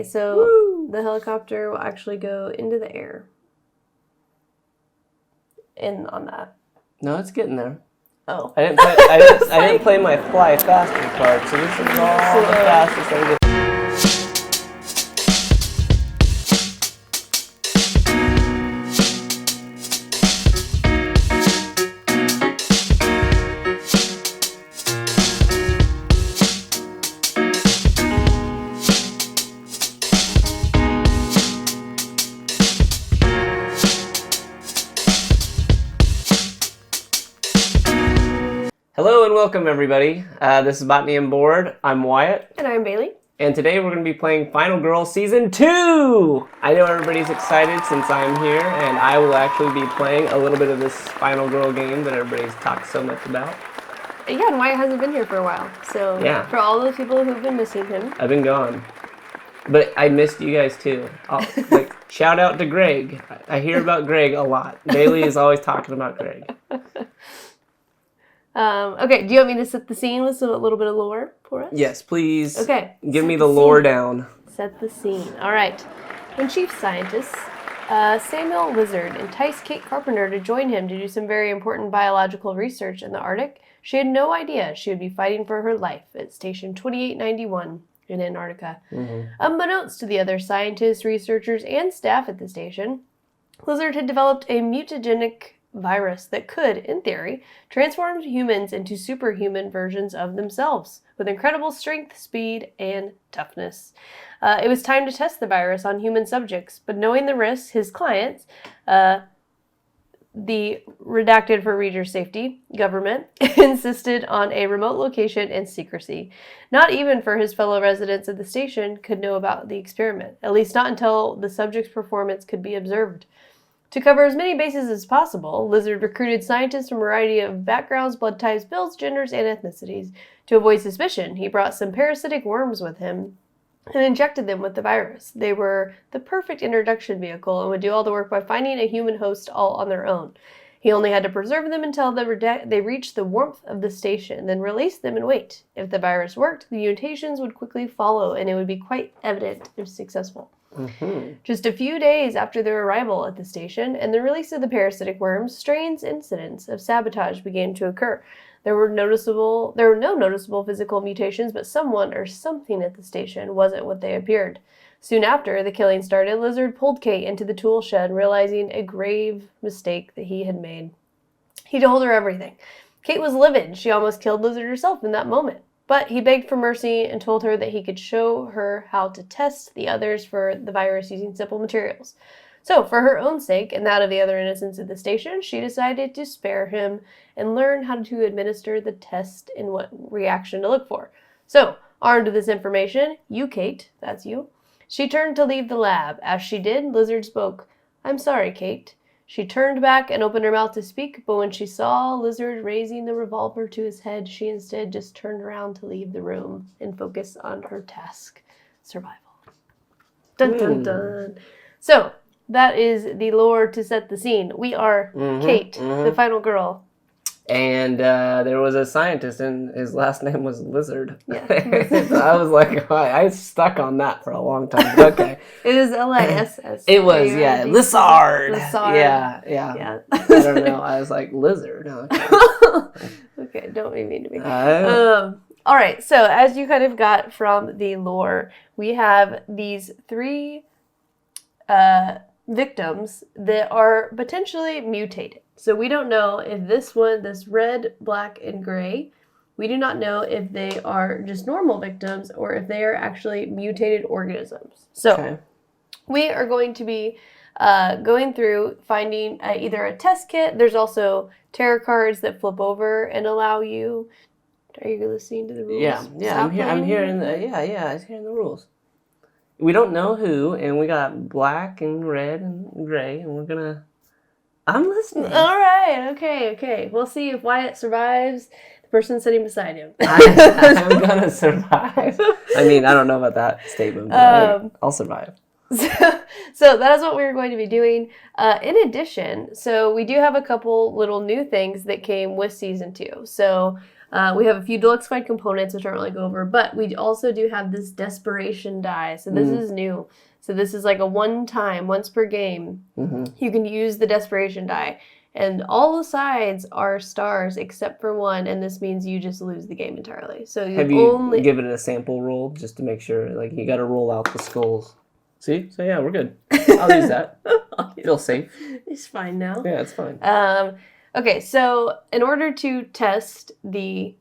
Okay, so the helicopter will actually go into the air. In on that. No, it's getting there. Oh. I didn't play my fly faster card, so this is all the fastest I get. Hello and welcome everybody. This is Botany and Board. I'm Wyatt. And I'm Bailey. And today we're going to be playing Final Girl Season 2! I know everybody's excited since I'm here, and I will actually be playing a little bit of this Final Girl game that everybody's talked so much about. Yeah, and Wyatt hasn't been here for a while. So yeah. For all the people who've been missing him. I've been gone. But I missed you guys too. Shout out to Greg. I hear about Greg a lot. Bailey is always talking about Greg. Okay, do you want me to set the scene with a little bit of lore for us? Yes, please. Okay. Give me the lore down. Set the scene. All right. When chief scientist Samuel Lizard enticed Kate Carpenter to join him to do some very important biological research in the Arctic, she had no idea she would be fighting for her life at Station 2891 in Antarctica. Mm-hmm. Unbeknownst to the other scientists, researchers, and staff at the station, Lizard had developed a mutagenic virus that could, in theory, transform humans into superhuman versions of themselves with incredible strength, speed, and toughness. It was time to test the virus on human subjects, but knowing the risks, his clients, the redacted for reader safety government, insisted on a remote location and secrecy. Not even for his fellow residents of the station could know about the experiment, at least not until the subject's performance could be observed. To cover as many bases as possible, Lizard recruited scientists from a variety of backgrounds, blood types, builds, genders, and ethnicities. To avoid suspicion, he brought some parasitic worms with him and injected them with the virus. They were the perfect introduction vehicle and would do all the work by finding a human host all on their own. He only had to preserve them until they reached the warmth of the station, then release them and wait. If the virus worked, the mutations would quickly follow, and it would be quite evident if successful. Mm-hmm. Just a few days after their arrival at the station and the release of the parasitic worms, strange incidents of sabotage began to occur. There were no noticeable physical mutations, but someone or something at the station wasn't what they appeared. Soon after the killing started, Lizard pulled Kate into the tool shed, realizing a grave mistake that he had made. He told her everything. Kate was livid. She almost killed Lizard herself in that moment. But he begged for mercy and told her that he could show her how to test the others for the virus using simple materials. So, for her own sake and that of the other innocents at the station, she decided to spare him and learn how to administer the test and what reaction to look for. So, armed with this information, you, Kate, that's you, she turned to leave the lab. As she did, Lizard spoke. "I'm sorry, Kate." She turned back and opened her mouth to speak, but when she saw Lizard raising the revolver to his head, she instead just turned around to leave the room and focus on her task, survival. Dun dun dun. So, that is the lore to set the scene. We are Kate, the final girl. And there was a scientist, and his last name was Lizard. Yeah. So I was like, I stuck on that for a long time. But okay. It was L-I-S-S. It was, yeah. Lizard. Lizard. Yeah. I don't know. I was like, Lizard. Okay, okay, don't be mean to me. All right, so as you kind of got from the lore, we have these three victims that are potentially mutated. So we don't know if this red, black, and gray, we do not know if they are just normal victims or if they are actually mutated organisms. So we are going to be going through finding either a test kit. There's also tarot cards that flip over and allow you. Are you listening to the rules? Yeah. I'm hearing I was hearing the rules. We don't know who, and we got black and red and gray, and we're gonna. I'm listening. All right. Okay. We'll see if Wyatt survives. The person sitting beside him. I'm gonna survive. I mean, I don't know about that statement, but I'll survive. So that is what we're going to be doing. In addition, so we do have a couple little new things that came with season 2. So We have a few deluxified components, which I don't really go over, but we also do have this desperation die. So this is new. So this is like a one-time, once per game. You can use the desperation die. And all the sides are stars except for one, and this means you just lose the game entirely. So have you given it a sample roll just to make sure? Like, you got to roll out the skulls. See? So yeah, we're good. I'll use that. Feel safe. It's fine now. Yeah, it's fine. Okay, so in order to test the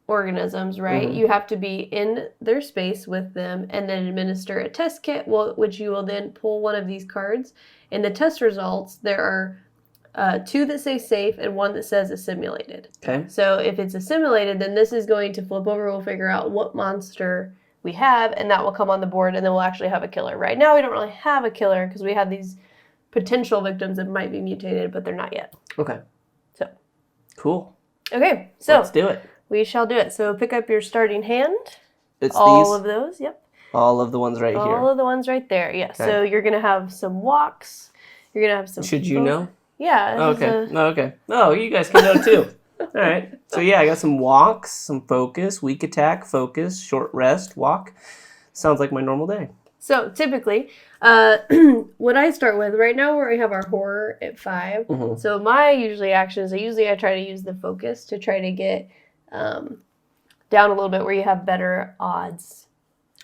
organisms, right, you have to be in their space with them and then administer a test kit, which you will then pull one of these cards. In the test results, there are 2 that say safe and 1 that says assimilated. Okay. So if it's assimilated, then this is going to flip over. We'll figure out what monster we have, and that will come on the board, and then we'll actually have a killer. Right now, we don't really have a killer because we have these potential victims that might be mutated, but they're not yet. Okay. So. Cool. Okay, so. Let's do it. We shall do it. So pick up your starting hand. It's all these? of those, yep. All of the ones right here. All of the ones right there, yeah. Okay. So you're going to have some walks. You're going to have some... Should you know? Yeah. Okay. Okay. Oh, you guys can know too. All right. So yeah, I got some walks, some focus, weak attack, focus, short rest, walk. Sounds like my normal day. So typically, what I start with right now, where I have our horror at 5. So my actions, I try to use the focus to try to get down a little bit where you have better odds.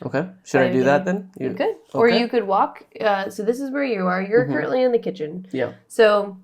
Okay. Should I do that then? You could. Okay. Or you could walk. So this is where you are. You're currently in the kitchen. Yeah. So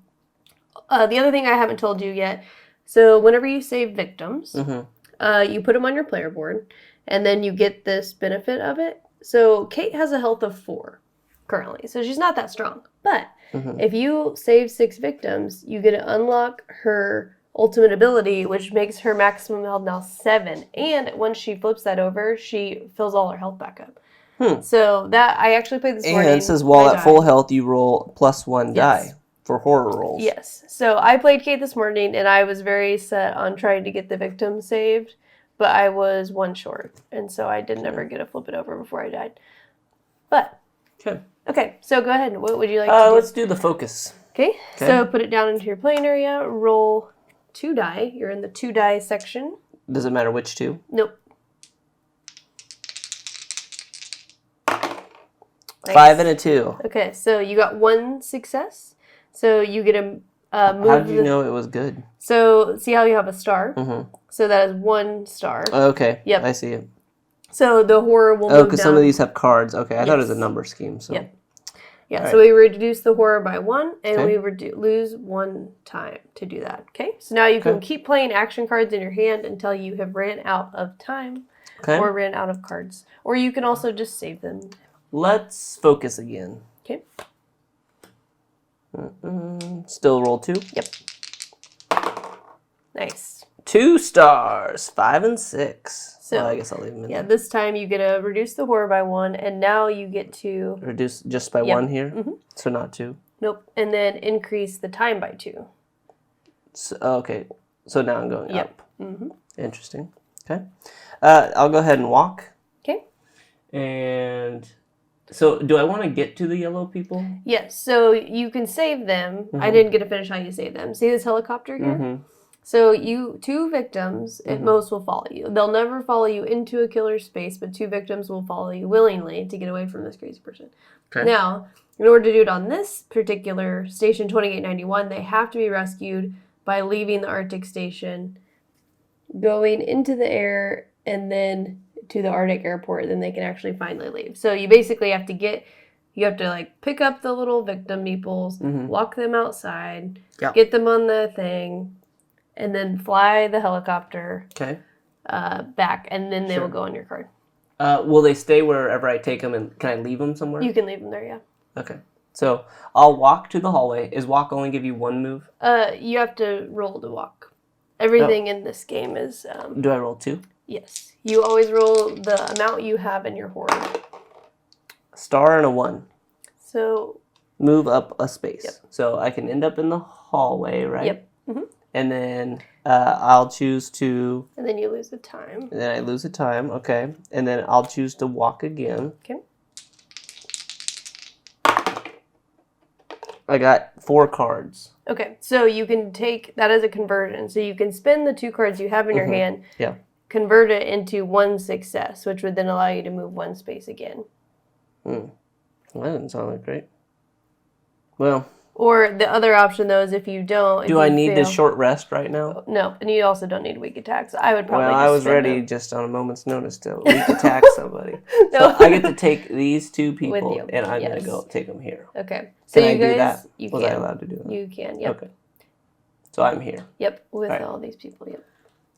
the other thing I haven't told you yet. So whenever you save victims, you put them on your player board, and then you get this benefit of it. So Kate has a health of 4 currently. So she's not that strong. But if you save 6 victims, you get to unlock her ultimate ability, which makes her maximum health now 7. And once she flips that over, she fills all her health back up. So that I actually played this morning. And it says while at full health, you roll +1 die for horror rolls. Yes. So I played Kate this morning, and I was very set on trying to get the victim saved, but I was 1 short, and so I didn't ever get to flip it over before I died. But okay. So go ahead. What would you like to do? Let's do the focus. Okay. So put it down into your playing area. Roll 2 die. You're in the 2 die section. Does it matter which 2? Nope. Nice. 5 and a 2. Okay, so you got 1 success. So you get a move. How did you know it was good? So see how you have a star? So that is 1 star. Okay. Yep. I see it. So the horror will move down. because some of these have cards. Okay, I thought it was a number scheme. So. Yep. Yeah, so we reduce the horror by 1, and we lose 1 time to do that. Okay, so now you can keep playing action cards in your hand until you have ran out of time or ran out of cards. Or you can also just save them. Let's focus again. Okay. Still roll 2. Yep. Nice. 2 stars, 5 and 6. So well, I guess I'll leave them in there. This time you get to reduce the horror by 1, and now you get to... Reduce just by 1 here? So not 2? Nope. And then increase the time by 2. So, okay. So now I'm going up. Interesting. Okay. I'll go ahead and walk. Okay. And... So, do I want to get to the yellow people? Yes. So you can save them. I didn't get to finish how you save them. See this helicopter here? So 2 victims at most will follow you. They'll never follow you into a killer's space, but 2 victims will follow you willingly to get away from this crazy person. Okay. Now, in order to do it on this particular station 2891, they have to be rescued by leaving the Arctic station, going into the air, and then to the Arctic airport, then they can actually finally leave. So you basically have to like pick up the little victim meeples, walk them outside, get them on the thing, and then fly the helicopter back, and then they will go on your card. Will they stay wherever I take them, and can I leave them somewhere? You can leave them there, yeah. Okay. So I'll walk to the hallway. Is walk only give you 1 move? You have to roll to walk. Everything in this game is... Do I roll 2? Yes. You always roll the amount you have in your horror. A star and a 1. So... Move up a space. So I can end up in the hallway, right? Yep. And then I'll choose to... And then you lose a time. And then I lose a time, okay. And then I'll choose to walk again. Okay. I got 4 cards. Okay, so you can take that as a conversion. So you can spend the 2 cards you have in your hand, Yeah. convert it into 1 success, which would then allow you to move 1 space again. Well, that didn't sound like great. Well. Or the other option, though, is if you don't. Do I need this short rest right now? No, and you also don't need weak attacks. I would probably. Well, just I was ready just on a moment's notice to weak attack somebody. No. So I get to take these 2 people, and I'm going to go take them here. Okay. So can you I guys, do that? You Was can. I allowed to do that? You can, yep. Okay. So I'm here. Yep, with all these people, yep.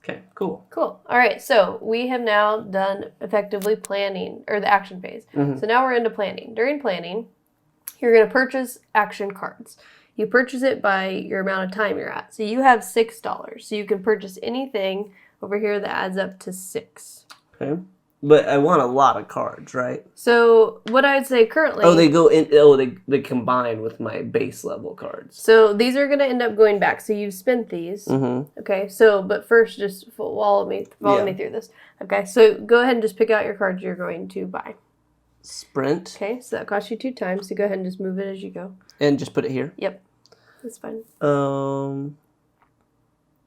Okay, cool. Cool. All right, so we have now done effectively planning, or the action phase. So now we're into planning. During planning, you're going to purchase action cards. You purchase it by your amount of time you're at. So you have $6. So you can purchase anything over here that adds up to 6. Okay. But I want a lot of cards, right? So what I'd say currently... Oh, they go in... Oh, they combine with my base level cards. So these are going to end up going back. So you've spent these. Okay, so, but first just follow me through this. Okay, so go ahead and just pick out your cards you're going to buy. Sprint. Okay, so that costs you 2 times. So go ahead and just move it as you go. And just put it here? Yep. That's fine. I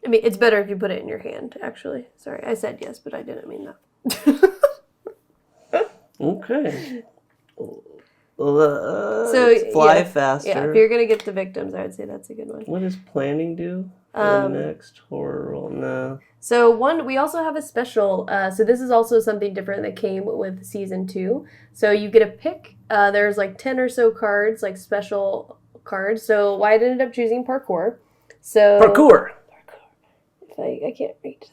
mean, it's better if you put it in your hand, actually. Sorry, I said yes, but I didn't mean that. Okay. So fly faster. Yeah, if you're going to get the victims, I would say that's a good one. What does planning do? Next horror roll? No. So we also have a special, so this is also something different that came with season 2. So you get a pick, there's like 10 or so cards, like special cards. So Wyatt ended up choosing parkour. So Parkour. I can't reach,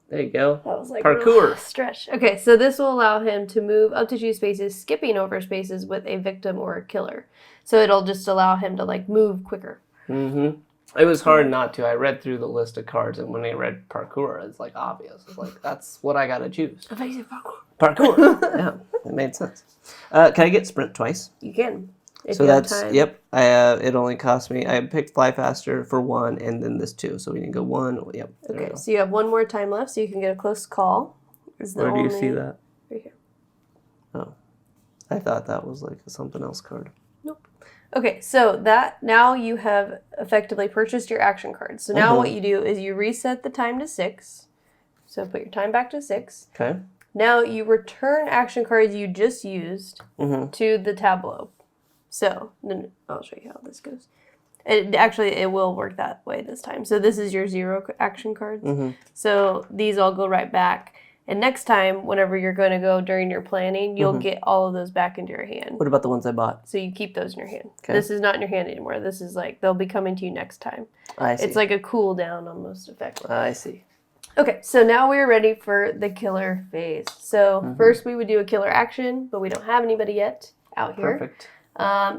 there you go. That was like parkour. Stretch. Okay, so this will allow him to move up to 2 spaces, skipping over spaces with a victim or a killer. So it'll just allow him to like move quicker. It was hard not to. I read through the list of cards, and when I read parkour, it's like obvious. It's like, that's what I gotta choose. I thought you said parkour. Parkour. Yeah, it made sense. Can I get sprint twice? You can. So that's, yep, it only cost me, I picked fly faster for 1 and then this 2. So we can go 1, yep. Okay, so you have 1 more time left, so you can get a close call. Where do you see that? Right here. Oh, I thought that was like a something else card. Nope. Okay, so now you have effectively purchased your action cards. So now what you do is you reset the time to 6. So put your time back to 6. Okay. Now you return action cards you just used to the tableau. So, I'll show you how this goes. It will work that way this time. So this is your 0 action cards. So these all go right back. And next time, whenever you're going to go during your planning, you'll get all of those back into your hand. What about the ones I bought? So you keep those in your hand. Okay. This is not in your hand anymore. This is like, they'll be coming to you next time. I see. It's like a cool down almost effect. I see. Okay, so now we're ready for the killer phase. So first we would do a killer action, but we don't have anybody yet out here. Perfect.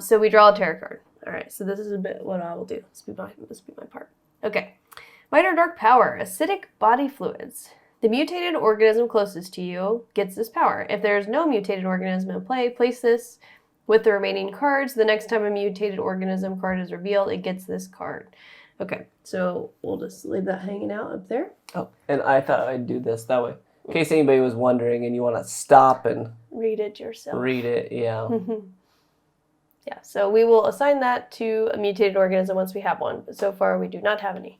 So we draw a tarot card. All right, so this is a bit what I will do. This will be my part. Okay. Light or dark power, acidic body fluids. The mutated organism closest to you gets this power. If there is no mutated organism in play, place this with the remaining cards. The next time a mutated organism card is revealed, it gets this card. Okay, so we'll just leave that hanging out up there. Oh, and I thought I'd do this that way. In case anybody was wondering and you want to stop and read it yourself. Read it, yeah. Yeah, so we will assign that to a mutated organism once we have one, but so far we do not have any.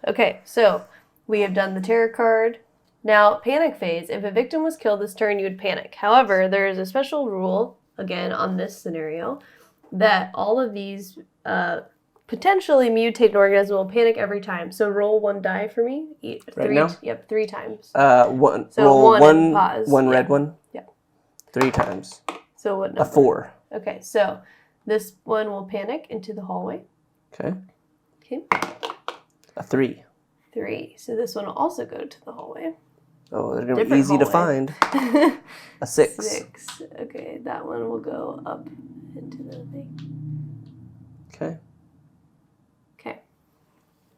Okay, so we have done the tarot card. Now, panic phase. If a victim was killed this turn, you would panic. However, there is a special rule, again, on this scenario, that all of these potentially mutated organisms will panic every time. So roll 1 die for me. Right now? Yep, 3 times. One. So roll one pause. One red one? Yeah. 3 times. So what number? A 4. Okay, so this one will panic into the hallway. Okay. Okay. A 3. 3. So this one will also go to the hallway. Oh, they're going to be easy to find. A 6. 6. Okay, that one will go up into the thing. Okay. Okay.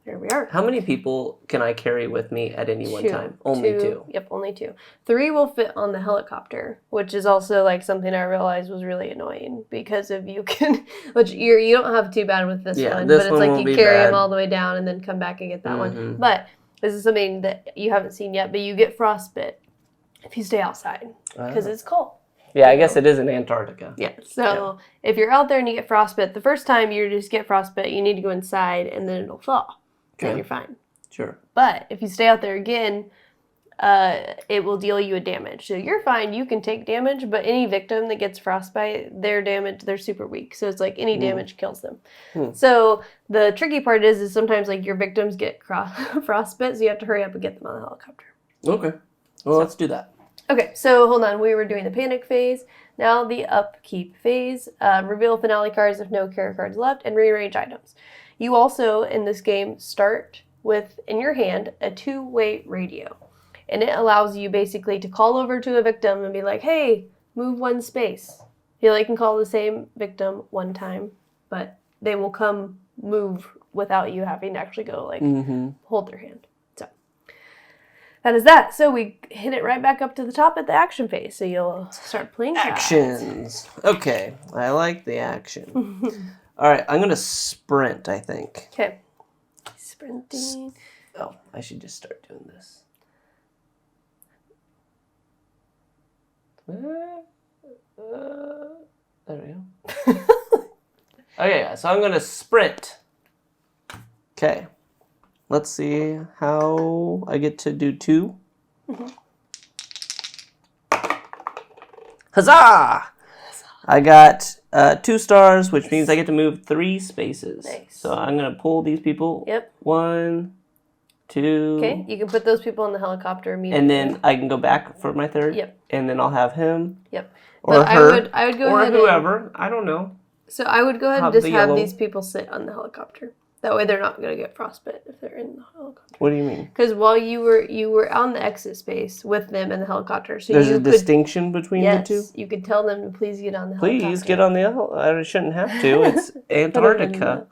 There we are. How many people can I carry with me at any one time? Only 2. Yep, only 2. 3 will fit on the helicopter, which is also like something I realized was really annoying because of you can, which you don't have too bad with this one, this but it's one like won't you be carry bad. them all the way down and then come back and get that one. But this is something that you haven't seen yet, but you get frostbite if you stay outside because it's cold. Yeah, I guess it is in Antarctica. Yeah. So if you're out there and you get frostbite, the first time you just get frostbite, you need to go inside and then it'll thaw. Okay. Then you're fine. Sure. But if you stay out there again, it will deal you a damage. So you're fine. You can take damage, but any victim that gets frostbite, they're super weak. So it's like any damage kills them. So the tricky part is sometimes like your victims get frostbite, so you have to hurry up and get them on the helicopter. Okay. Well, let's do that. Okay, so hold on. We were doing the panic phase. Now the upkeep phase. Reveal finale cards if no character cards left, and rearrange items. You also, in this game, start with, in your hand, a two-way radio. And it allows you basically to call over to a victim and be like, hey, move one space. You can call the same victim one time, but they will come move without you having to actually go hold their hand. So that is that. So we hit it right back up to the top at the action phase. So you'll start playing actions. Okay, I like the action. All right, I'm gonna sprint, I think. Okay. Sprinting. Oh, I should just start doing this. There we go. Okay, so I'm gonna sprint. Okay, let's see how I get to do 2. Huzzah! I got 2 stars, which means I get to move 3 spaces. Nice. So I'm gonna pull these people. Yep. 1, 2. Okay, you can put those people on the helicopter immediately. And then I can go back for my 3rd. Yep. And then I'll have him. Yep. Or but her. I would go or ahead whoever. I don't know. So I would go ahead and Have just the have yellow. these people sit on the helicopter. That way they're not going to get frostbite if they're in the helicopter. What do you mean? Because while you were on the exit space with them in the helicopter, so There's you a distinction between the two? Yes, you could tell them to please get on the helicopter. Please get on the I shouldn't have to. It's Antarctica.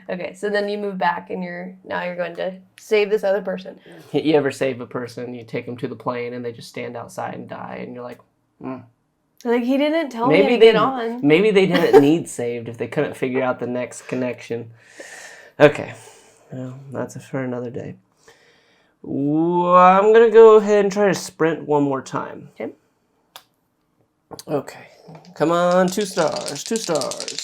Okay, so then you move back and you're going to save this other person. You ever save a person, you take them to the plane and they just stand outside and die and you're like, Like, he didn't tell me to get on. Maybe they didn't need saved if they couldn't figure out the next connection. Okay. Well, that's for another day. I'm going to go ahead and try to sprint one more time. Okay. Okay. Come on, 2 stars. 2 stars.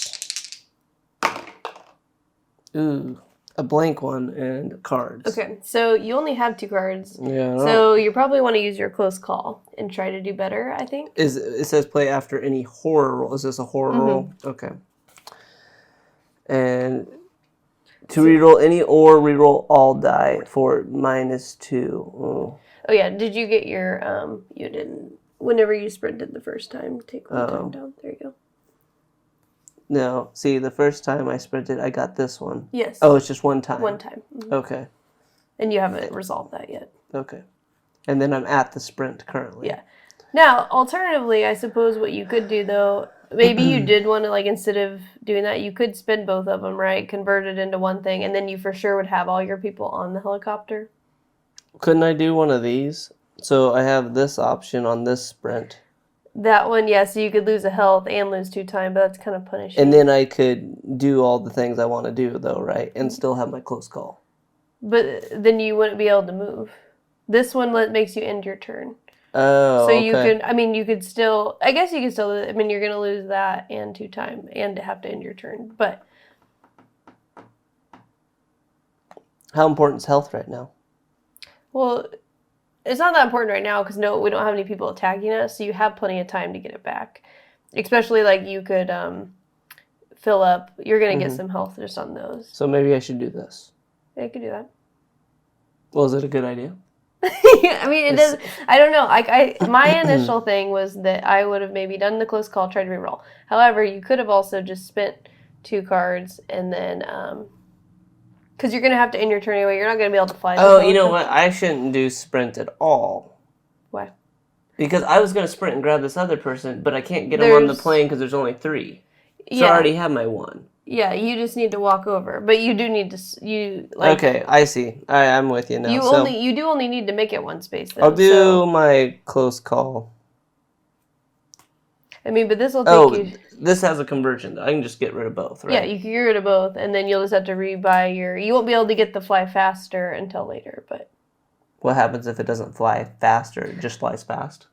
Ooh, a blank one and cards. Okay, so you only have 2 cards. Yeah. So you probably want to use your close call and try to do better, I think. It says play after any horror roll. Is this a horror roll? Okay. And to reroll any or reroll all die for -2. Oh yeah, did you get your you didn't whenever you sprinted the first time, take one time down. There you go. No, see, the first time I sprinted, I got this one. Yes. Oh, it's just one time. One time. Mm-hmm. Okay. And you haven't resolved that yet. Okay. And then I'm at the sprint currently. Yeah. Now, alternatively, I suppose what you could do, though, maybe you did want to, like, instead of doing that, you could spin both of them, right? Convert it into one thing, and then you for sure would have all your people on the helicopter. Couldn't I do one of these? So I have this option on this sprint. That one, yeah, so you could lose a health and lose 2 time, but that's kind of punishing. And then I could do all the things I want to do, though, right? And still have my close call. But then you wouldn't be able to move. This one makes you end your turn. Oh, so okay. you can, you could still, I guess you could still, you're going to lose that and 2 time and have to end your turn. But how important is health right now? well, it's not that important right now because we don't have any people attacking us, so you have plenty of time to get it back. Especially like you could fill up. You're gonna get some health just on those. So maybe I should do this. Yeah, you could do that. Well, is it a good idea? It does. I don't know. My initial thing was that I would have maybe done the close call, tried to reroll. However, you could have also just spent 2 cards and then. Because you're going to have to end your turn anyway. You're not going to be able to fly. Oh, you know what? I shouldn't do sprint at all. Why? Because I was going to sprint and grab this other person, but I can't get him on the plane because there's only 3. So I already have my 1. Yeah, you just need to walk over. But you do need to... okay, I see. I'm with you now. You do only need to make it 1 space, though. I'll do my close call. But this will take you... This has a conversion. I can just get rid of both, right? Yeah, you can get rid of both, and then you'll just have to rebuy your... You won't be able to get the fly faster until later, but... What happens if it doesn't fly faster? It just flies fast?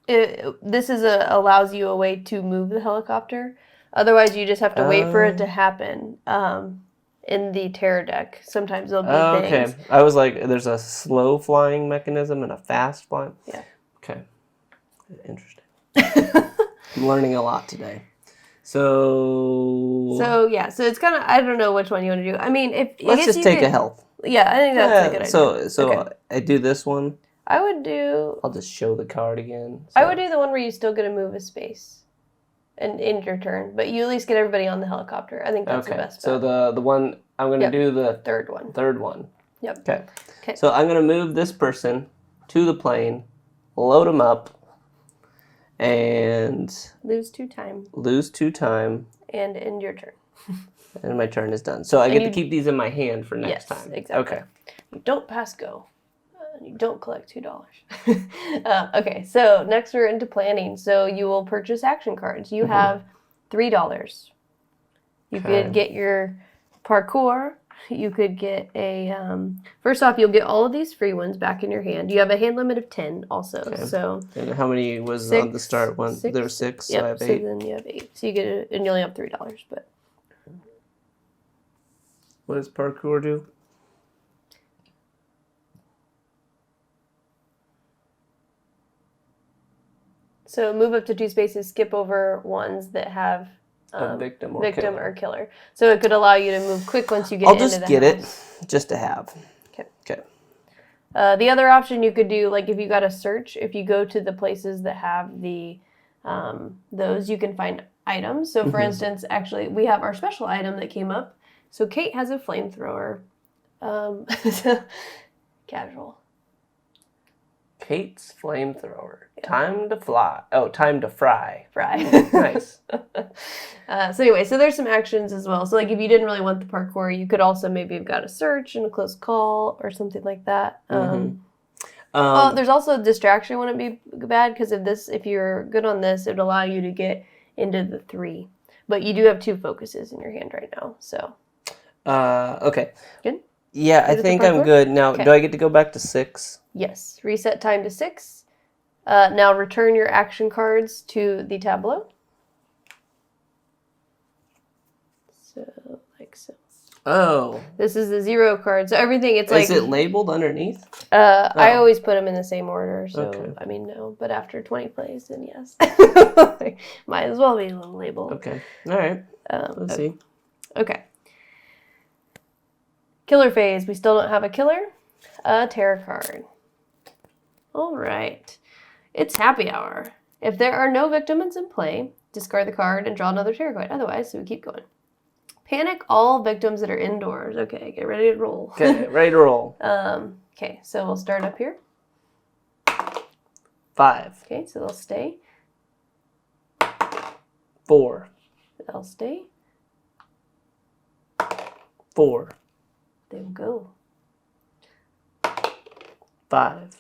this allows you a way to move the helicopter. Otherwise, you just have to wait for it to happen. In the terror deck, sometimes there'll be things. Okay. I was like, there's a slow flying mechanism and a fast flying. Yeah. Okay. Interesting. I'm learning a lot today. So it's kind of, I don't know which one you want to do. I mean, let's just take a health. Yeah, I think that's a good idea. So okay. I do this one. I would do. I'll just show the card again. So. I would do the one where you still get to move a space, and in your turn, but you at least get everybody on the helicopter. I think that's the best. So the one I'm going to do the third one. Third one. Yep. Okay. So I'm going to move this person to the plane, load them up, and lose 2 time. And end your turn. And my turn is done. So I get to keep these in my hand for next time. Yes, exactly. Okay. You don't pass go. You don't collect $2. Okay, so next we're into planning. So you will purchase action cards. You have $3. You could get your parkour. You could get a... first off, you'll get all of these free ones back in your hand. You have a hand limit of 10 also. Okay. So and how many was on the start one? 6. There were 6, yep, so I have 8. So then you have 8. So you get and you only have $3, but... What does parkour do? So move up to 2 spaces, skip over ones that have a victim or killer. So it could allow you to move quick once you get into the house. I'll just get it, just to have. Okay. The other option you could do, like if you got a search, if you go to the places that have the those, you can find items. So for instance, actually, we have our special item that came up. So Kate has a flamethrower. Casual. Kate's flamethrower. Yeah. Time to fly. Oh, time to fry. Nice. So anyway, so there's some actions as well. So like if you didn't really want the parkour, you could also maybe have got a search and a close call or something like that. There's also a distraction wouldn't be bad because if you're good on this, it would allow you to get into the 3. But you do have 2 focuses in your hand right now, so. Okay. Good? Yeah, I think I'm good. Now, do I get to go back to 6? Yes. Reset time to 6. Now return your action cards to the tableau. So, like so. Oh. This is the 0 card. So everything, it's like... Is it labeled underneath? I always put them in the same order. So, okay. I mean, no. But after 20 plays, then yes. Might as well be a little labeled. Okay. All right. Let's see. Okay. Killer phase. We still don't have a killer. A terror card. All right. It's happy hour. If there are no victims in play, discard the card and draw another terror card. Otherwise, so we keep going. Panic all victims that are indoors. Okay, get ready to roll. Okay, ready to roll. Okay, so we'll start up here. 5. Okay, so they'll stay. 4. They'll stay. 4. They'll go. 5.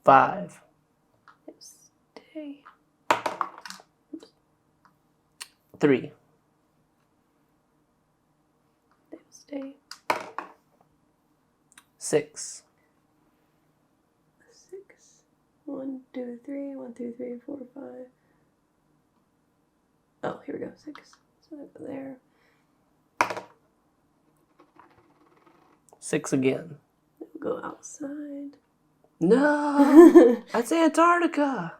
5. They'll stay. 3. They'll stay. 6. 6. 1, 2, 3. 1, 2, 3, 4, 5. Oh, here we go. 6. So they go there. 6 again. Go outside. No! That's Antarctica!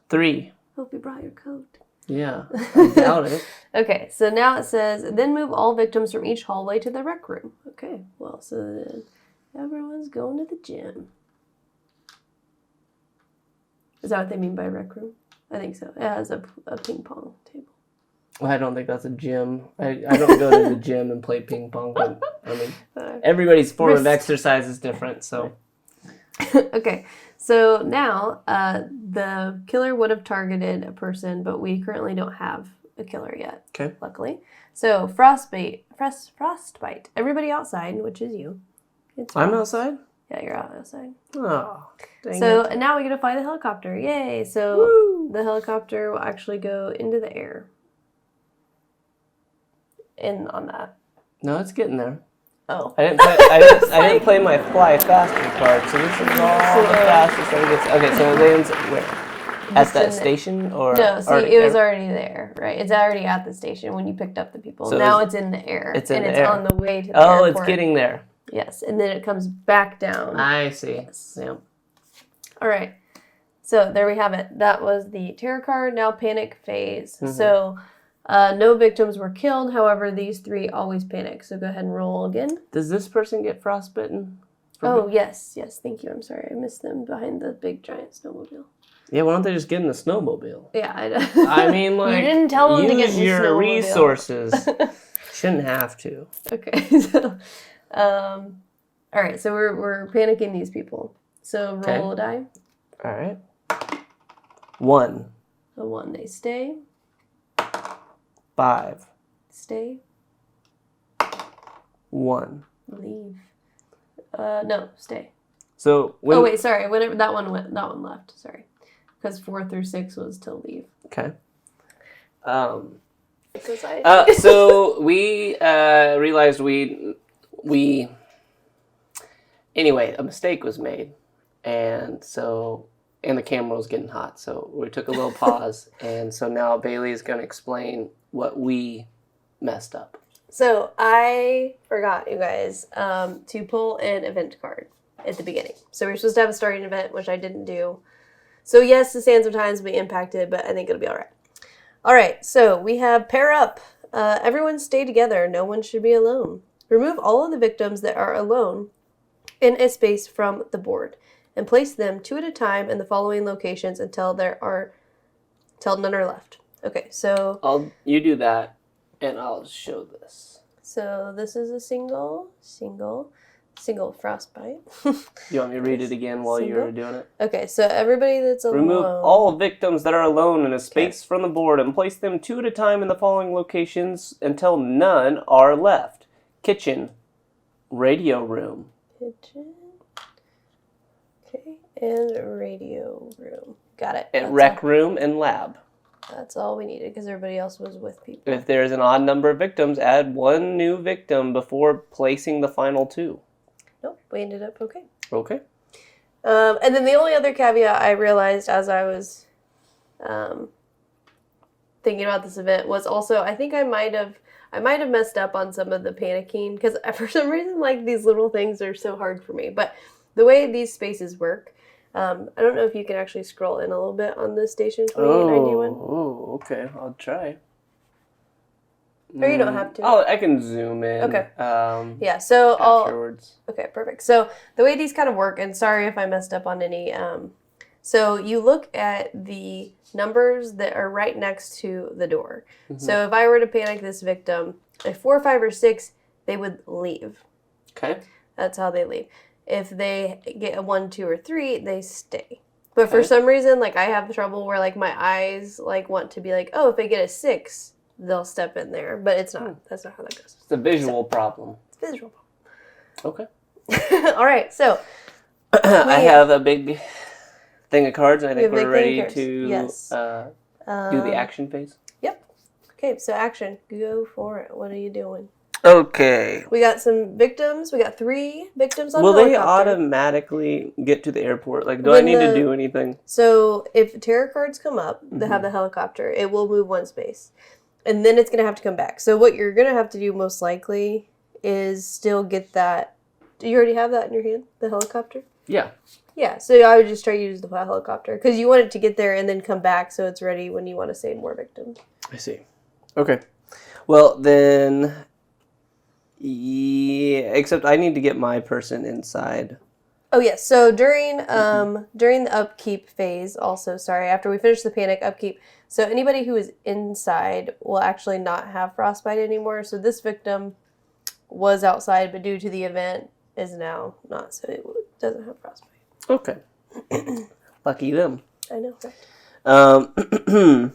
3. Hope you brought your coat. Yeah, I doubt it. Okay, so now it says, then move all victims from each hallway to the rec room. Okay, well, so then everyone's going to the gym. Is that what they mean by rec room? I think so. It has a ping pong table. Well, I don't think that's a gym. I don't go to the gym and play ping pong, but I mean, everybody's form of exercise is different, so. Okay, so now the killer would have targeted a person, but we currently don't have a killer yet. Okay. Luckily. So frostbite. Everybody outside, which is you. I'm outside? Yeah, you're outside. Oh, dang So it. and now we get to fly the helicopter. Yay! So the helicopter will actually go into the air. In on that. No, it's getting there. Oh. I didn't play my fly faster card, so this is all the fastest I gets. Okay, so it lands where? At that station or no? See, it was already there, right? It's already at the station when you picked up the people. So now it's in the air. It's on the way to the airport. Oh, it's getting there. Yes, and then it comes back down. I see. Yes. Yep. All right. So there we have it. That was the terror card. Now panic phase. So no victims were killed. However, these 3 always panic. So go ahead and roll again. Does this person get frostbitten? Oh, yes. Yes. Thank you. I'm sorry. I missed them behind the big giant snowmobile. Yeah, why don't they just get in the snowmobile? Yeah, I mean, like, you didn't tell them to get in the your snowmobile. resources. Shouldn't have to. Okay, so, all right, so we're panicking these people. So roll a die. All right. 1. A 1, they stay. 5. Stay. 1. Leave. No, stay. So oh wait, sorry. Whenever that one left. Sorry, because 4 through 6 was to leave. Okay. So we realized we anyway, a mistake was made, and the camera was getting hot, so we took a little pause, and so now Bailey is going to explain what we messed up. So I forgot, you guys, to pull an event card at the beginning. So we were supposed to have a starting event, which I didn't do. So yes, the sands of times will be impacted, but I think it'll be all right. All right, so we have pair up. Everyone stay together. No one should be alone. Remove all of the victims that are alone in a space from the board and place them 2 at a time in the following locations until none are left. Okay, so you do that, and I'll show this. So this is a single frostbite. You want me to read it again while you're doing it? Okay, so everybody that's alone. Remove all victims that are alone in a space from the board and place them 2 at a time in the following locations until none are left. Kitchen, radio room. Kitchen. Okay, and radio room. Got it. And rec room and lab. That's all we needed because everybody else was with people. If there's an odd number of victims, add 1 new victim before placing the final 2. Nope, we ended up okay. Okay. And then the only other caveat I realized as I was thinking about this event was also I think I might have messed up on some of the panicking because for some reason like these little things are so hard for me. But the way these spaces work, I don't know if you can actually scroll in a little bit on the station 2891. Oh, okay. I'll try. Or you don't have to. Oh, I can zoom in. Okay. Yeah, so afterwards. Okay, perfect. So the way these kind of work, and sorry if I messed up on any, so you look at the numbers that are right next to the door. Mm-hmm. So if I were to panic this victim, if 4, 5, or 6, they would leave. Okay. That's how they leave. If they get a 1, 2, or 3, they stay. But for some reason, like I have trouble where like my eyes like want to be like, oh, if I get a 6, they'll step in there. But it's not. That's not how that goes. It's a visual problem. It's a visual problem. Okay. All right. So I have a big thing of cards, and I think we're ready to do the action phase. Yep. Okay. So action. Go for it. What are you doing? Okay. We got some victims. We got 3 victims on Will helicopter. they automatically get to the airport? Like, do I need to do anything? So if terror cards come up that have the helicopter, it will move 1 space. And then it's going to have to come back. So what you're going to have to do most likely is still get that. Do you already have that in your hand, the helicopter? Yeah. Yeah, so I would just try to use the helicopter. Because you want it to get there and then come back so it's ready when you want to save more victims. I see. Okay. Well, then... Yeah, except I need to get my person inside. Oh, yes. So during the upkeep phase, also, sorry, after we finish the panic, upkeep. So anybody who is inside will actually not have frostbite anymore. So this victim was outside, but due to the event, is now not. So it doesn't have frostbite. Okay. Lucky them. I know, right?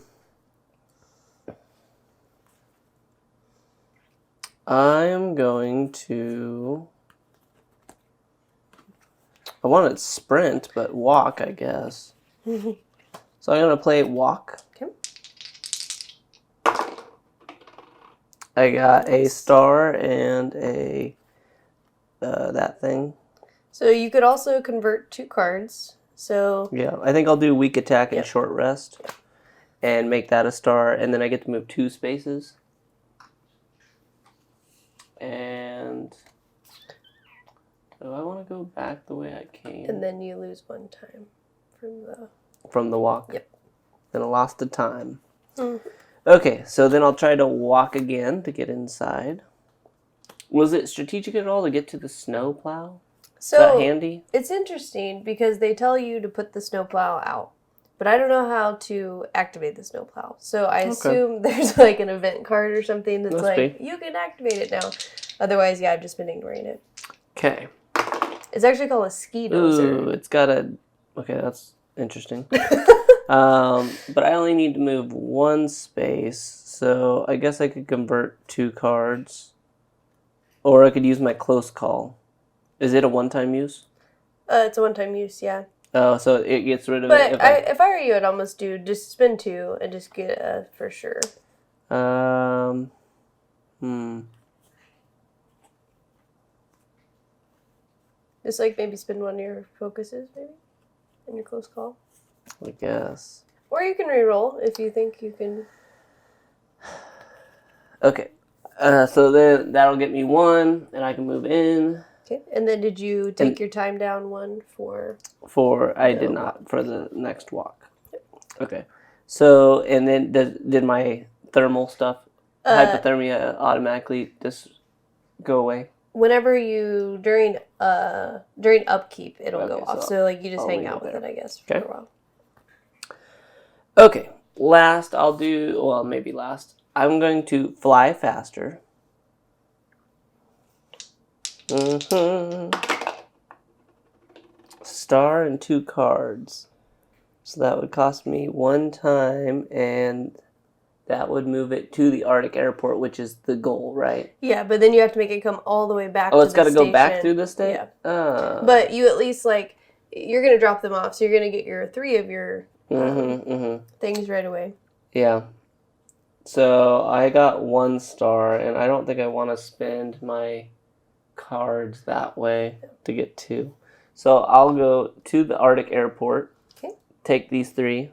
I'm going to... I wanted sprint, but walk, I guess. So I'm going to play walk. Okay. I got a star and a that thing. So you could also convert 2 cards. So Yeah, I think I'll do weak attack and Yep. short rest, and make that a star, and then I get to move 2 spaces. And do I want to go back the way I came? and then you lose 1 time From the walk. Yep. Then I lost the time. Mhm. Okay, so then I'll try to walk again to get inside. Was it strategic at all to get to the snow plow? Is that So handy? it's interesting because they tell you to put the snowplow out, but I don't know how to activate the snowplow. So I assume there's like an event card or something that's Must like, be. you can activate it now. Otherwise, yeah, I've just been ignoring it. Okay. It's actually called a ski Ooh, dozer. it's got a... Okay, that's interesting. But I only need to move 1 space, so I guess I could convert 2 cards. Or I could use my close call. Is it a one-time use? It's a one-time use, yeah. Oh, so it gets rid of But it if I were you, I'd almost do just spin 2 and just get a for sure. Just like maybe spin 1 of your focuses, maybe, in your close call. I guess. Or you can re-roll if you think you can. Okay. So then that'll get me 1, and I can move in. Okay, and then did you take your time down 1 for... I did not, for the next walk. Okay. So, and then did my thermal stuff, hypothermia, automatically just go away? Whenever you, during upkeep, it'll go off. So like you just I'll hang leave out it with there. it, I guess, for a while. Okay. Last, I'll do, well, maybe last. I'm going to fly faster. Star and 2 cards. So that would cost me 1 time, and that would move it to the Arctic airport, which is the goal, right? Yeah, but then you have to make it come all the way back to the station. Oh, it's got to go back through the state? Yeah. But you at least, like, you're going to drop them off, so you're going to get your 3 of your things right away. Yeah. So I got 1 star, and I don't think I want to spend my cards that way to get 2. So I'll go to the Arctic airport. Okay. Take these 3.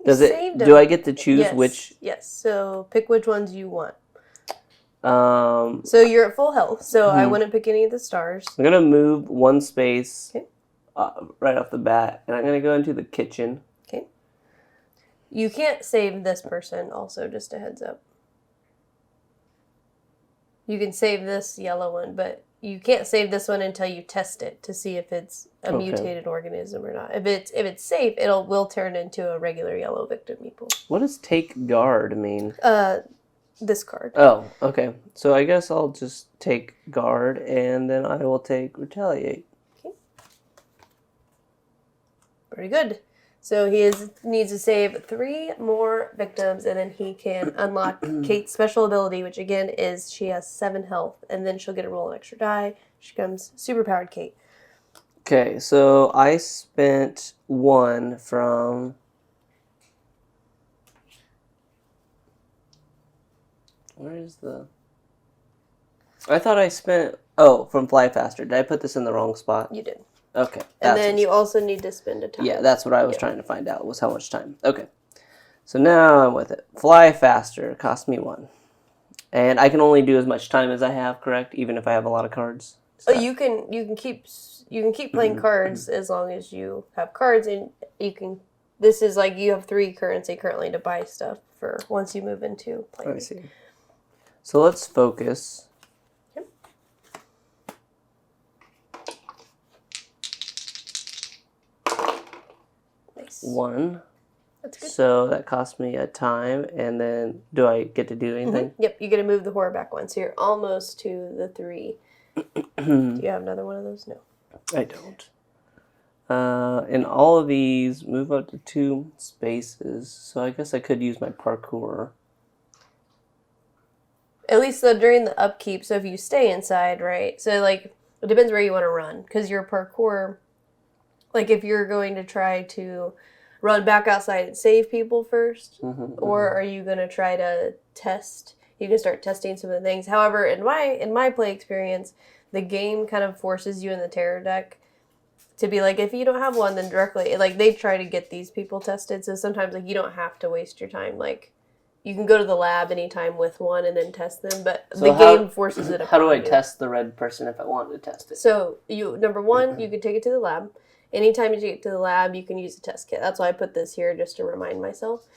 Do I get to choose which? Yes. So pick which ones you want. So you're at full health. So I wouldn't pick any of the stars. I'm gonna move 1 space right off the bat, and I'm gonna go into the kitchen. Okay. You can't save this person. Also, just a heads up. You can save this yellow one, but you can't save this one until you test it to see if it's a mutated organism or not. If it's safe, will turn into a regular yellow victim meeple. What does take guard mean? This card. Oh, okay. So I guess I'll just take guard, and then I will take retaliate. Okay. Very good. So he needs to save 3 more victims, and then he can unlock Kate's special ability, which again is she has 7 health, and then she'll get to roll an extra die. She becomes superpowered Kate. Okay, so I spent 1 from... Where is the... I thought I spent... Oh, from Fly Faster. Did I put this in the wrong spot? You did. Okay. And then you also need to spend a time. Yeah, that's what I was trying to find out, was how much time. Okay. So now I'm with it. Fly Faster cost me 1. And I can only do as much time as I have, correct? Even if I have a lot of cards? You can keep playing cards as long as you have cards, and you can... This is like you have 3 currency currently to buy stuff for once you move into playing. I see. So let's focus. Yep. Nice. 1. That's good. So that cost me a time, and then do I get to do anything? Yep, you get to move the horror back 1, so you're almost to the 3. Do you have another one of those? No. I don't. And all of these move up to 2 spaces, so I guess I could use my parkour. At least during the upkeep, so if you stay inside, right? So, like, it depends where you want to run, because your parkour, like, if you're going to try to run back outside and save people first, or are you going to try to test? You can start testing some of the things. However, in my play experience, the game kind of forces you in the terror deck to be like, if you don't have one, then directly, like, they try to get these people tested, so sometimes, like, you don't have to waste your time. Like, you can go to the lab anytime with one and then test them, but so the game forces it upon How do I you. test the red person if I want to test it? So, number one, you could take it to the lab. Anytime you take it to the lab, you can use a test kit. That's why I put this here, just to remind myself.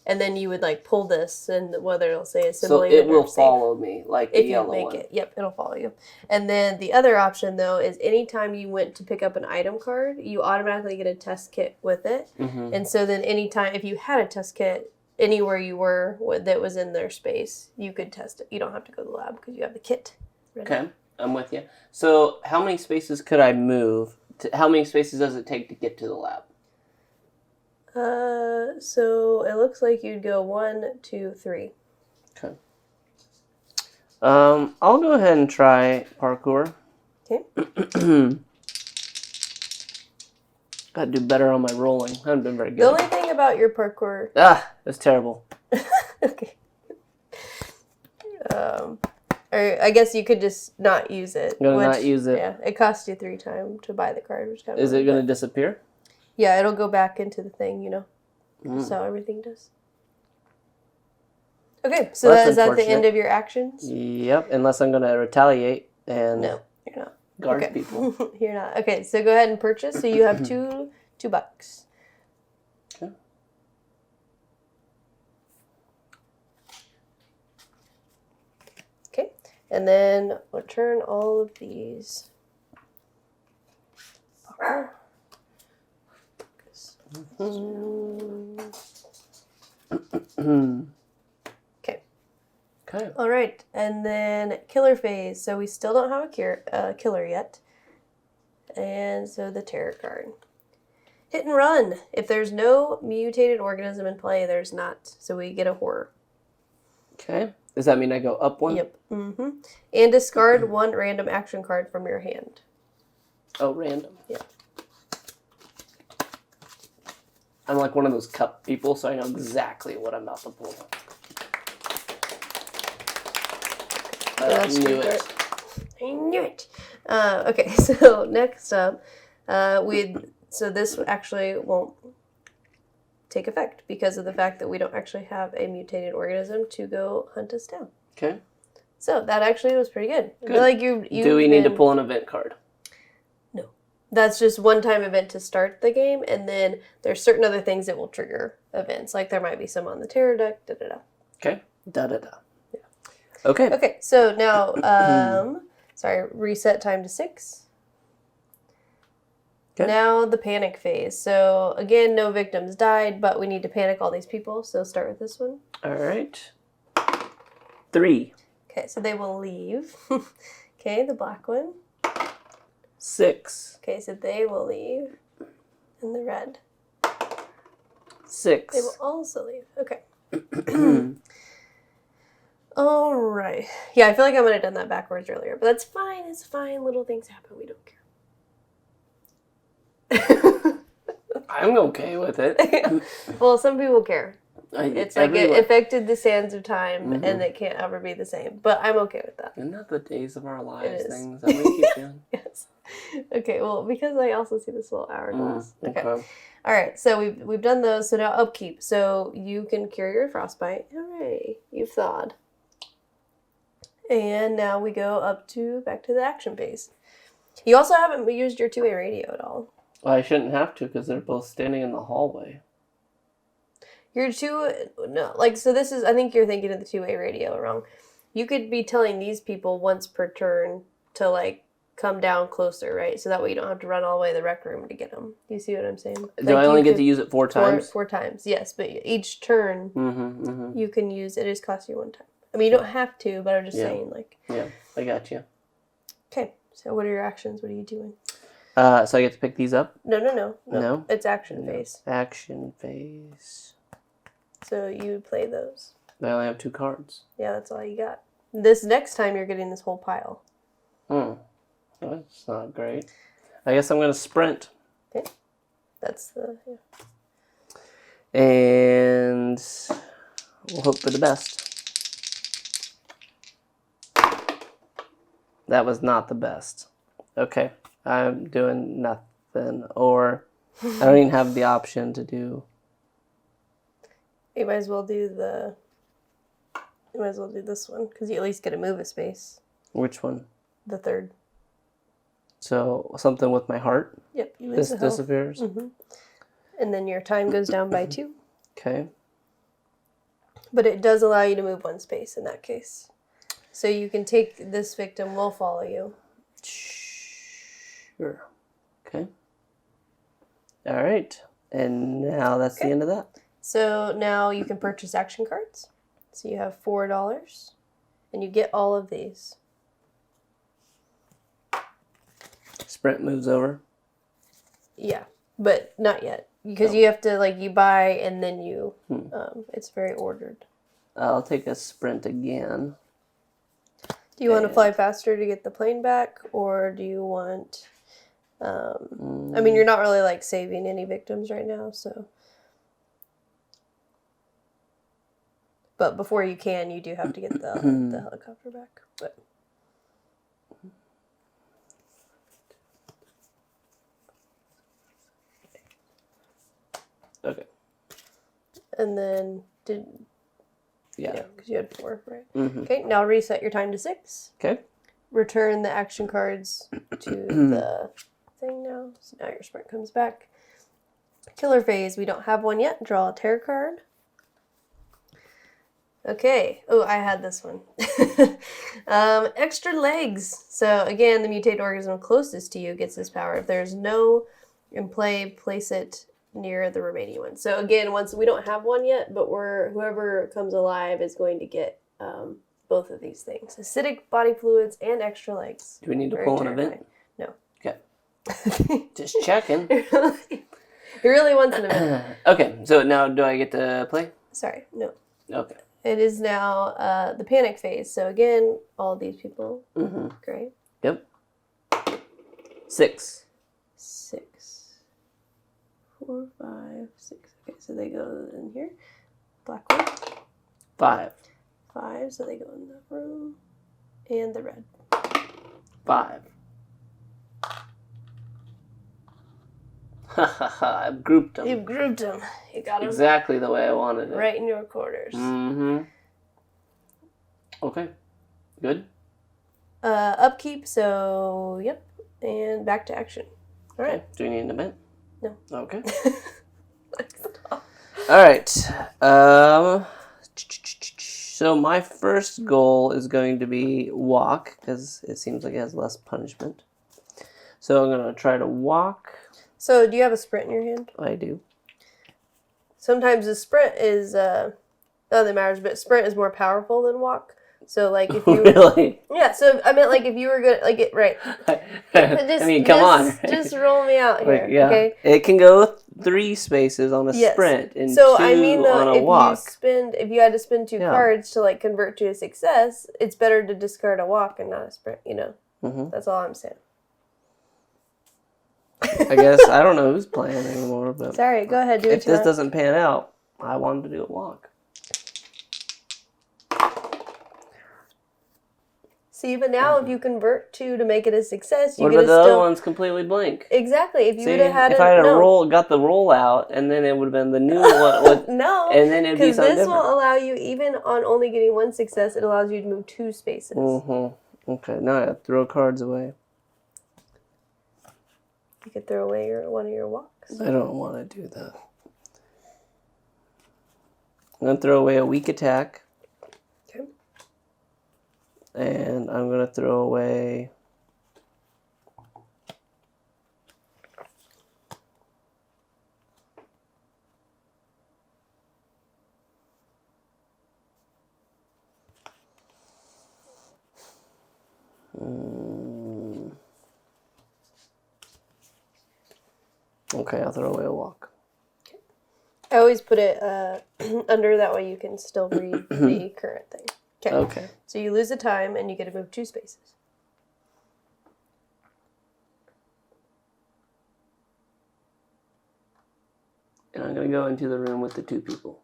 And then you would, like, pull this, and whether it'll say assimilated so it will or safe. Follow me, like the yellow one. If you make it. Yep, it'll follow you. And then the other option, though, is anytime you went to pick up an item card, you automatically get a test kit with it. Mm-hmm. And so then anytime, if you had a test kit anywhere you were that was in their space, you could test it. You don't have to go to the lab because you have the kit. Okay, I'm with you. So how many spaces could I move? How many spaces does it take to get to the lab? So it looks like you'd go 1, 2, 3. Okay. I'll go ahead and try parkour. Okay. Gotta do better on my rolling. I haven't been very good. The only thing about your parkour... That's terrible. Okay. Or I guess you could just not use it. I'm gonna not use it. Yeah, it costs you 3 times to buy the card. Which kind of Is it gonna disappear? Yeah, it'll go back into the thing, you know. That's how everything does. Okay, so is that the end of your actions? Yep, unless I'm gonna retaliate and no, you're not. Guard people. You're not. Okay, so go ahead and purchase. So you have $2. Okay. Okay, and then return all of these. Okay. Okay. All right, and then killer phase. So we still don't have a killer yet, and so the terror card. Hit and run. If there's no mutated organism in play, there's not. So we get a horror. Okay. Does that mean I go up one? Yep. Mm-hmm. And discard one random action card from your hand. Oh, random. Yep. I'm like one of those cup people, so I know exactly what I'm about to pull. I knew it. I knew it. Okay, so next up, so this actually won't take effect because of the fact that we don't actually have a mutated organism to go hunt us down. Okay. So that actually was pretty good. Good. I feel like you. Do we need to pull an event card? That's just one-time event to start the game, and then there's certain other things that will trigger events. Like there might be some on the terror deck, da-da-da. Okay. Da-da-da. Yeah. Okay. Okay, so now, reset time to 6. Okay. Now the panic phase. So again, no victims died, but we need to panic all these people, so start with this one. All right. 3. Okay, so they will leave. Okay, the black one. 6. Okay, so they will leave. And the red. 6. They will also leave. Okay. All right. Yeah, I feel like I might have done that backwards earlier, but that's fine. It's fine. Little things happen. We don't care. I'm okay with it. Well, some people care. It's like it affected the sands of time, and it can't ever be the same. But I'm okay with that. Isn't that the days of our lives things that we keep doing? Yes. Okay, well, because I also see this little hourglass. Okay. Okay. All right, so we've done those. So now upkeep. So you can cure your frostbite. Hooray, you've thawed. And now we go back to the action phase. You also haven't used your two-way radio at all. Well, I shouldn't have to because they're both standing in the hallway. So this is, I think you're thinking of the two-way radio wrong. You could be telling these people once per turn to, like, come down closer, right? So that way you don't have to run all the way to the rec room to get them. You see what I'm saying? Do I only get to use it 4 times? 4 times, yes. But each turn, you can use it. It just costs you 1 time. I mean, you don't have to, but I'm just saying, like... Yeah, I got you. Okay, so what are your actions? What are you doing? So I get to pick these up? No? It's action phase. Action phase. So you play those. I only have 2 cards. Yeah, that's all you got. This next time, you're getting this whole pile. That's not great. I guess I'm going to sprint. Okay. That's the... Yeah. And we'll hope for the best. That was not the best. Okay. I'm doing nothing. Or I don't even have the option to do... You might as well do this one, because you at least get to move a space. Which one? The third. So, something with my heart? Yep, you lose This the health. disappears? Mm-hmm. And then your time goes down by 2. Okay. But it does allow you to move 1 space in that case. So you can take this victim will follow you. Sure. Okay. All right. And now that's the end of that. So now you can purchase action cards. So you have $4. And you get all of these. Sprint moves over. Yeah, but not yet. Because you have to, you buy and then you, it's very ordered. I'll take a sprint again. Do you want to fly faster to get the plane back? Or do you want, I mean, you're not really, saving any victims right now, so. But before you can, you do have to get the helicopter back. But. Okay. And then Yeah. because you had 4, right? Mm-hmm. Okay, now reset your time to 6. Okay. Return the action cards to the thing now. So now your sprint comes back. Killer phase, we don't have one yet. Draw a terror card. Okay. Oh, I had this one. Extra legs. So again, the mutated organism closest to you gets this power. If there's no in play, place it near the remaining one. So again, once we don't have one yet, but whoever comes alive is going to get both of these things: acidic body fluids and extra legs. Do we need to Very pull an terrifying. event? No. Okay. Just checking. He really wants an event. Okay, so now do I get to play? Sorry, no. Okay. It is now the panic phase. So again, all of these people. Mm-hmm. Great. Yep. 6. 6. 4, 5, 6. Okay, so they go in here. Black one. 5. 5, so they go in the room. And the red. 5. Ha ha ha, I've grouped them. You've grouped them. You got them Exactly the way I wanted it. right in your quarters. Mm-hmm. Okay. Good. Upkeep, so yep. And back to action. All right. Okay. Do we need an event? No. Okay. All right. So my first goal is going to be walk, because it seems like it has less punishment. So I'm going to try to walk. So do you have a sprint in your hand? I do. Sometimes the sprint is, not that it matters, but sprint is more powerful than walk. So, if you... Really? Yeah, so I meant, if you were good, right. I mean, come on. Just roll me out here, Yeah. okay? It can go 3 spaces on a sprint and so 2 I mean, on a if walk. if you had to spend 2 cards to, convert to a success, it's better to discard a walk and not a sprint, Mm-hmm. That's all I'm saying. I guess I don't know who's playing anymore, but Sorry, go ahead. Do if what you this want. doesn't pan out, I wanted to do a walk. See, but now if you convert 2 to make it a success, you What get about to the still... other one's completely blank? Exactly. If you See, would have had if a... I had no. got the roll out, and then it would have been the new one. No, and then it'd be because something this different. will allow you, even on only getting 1 success, it allows you to move 2 spaces. Mm-hmm. Okay, now I have to throw cards away. You could throw away one of your walks. I don't want to do that. I'm going to throw away a weak attack. Okay. And I'm going to throw away... Okay, I'll throw away a walk. I always put it under, that way you can still read the current thing. Okay. So you lose a time and you get to move 2 spaces. And I'm going to go into the room with the 2 people.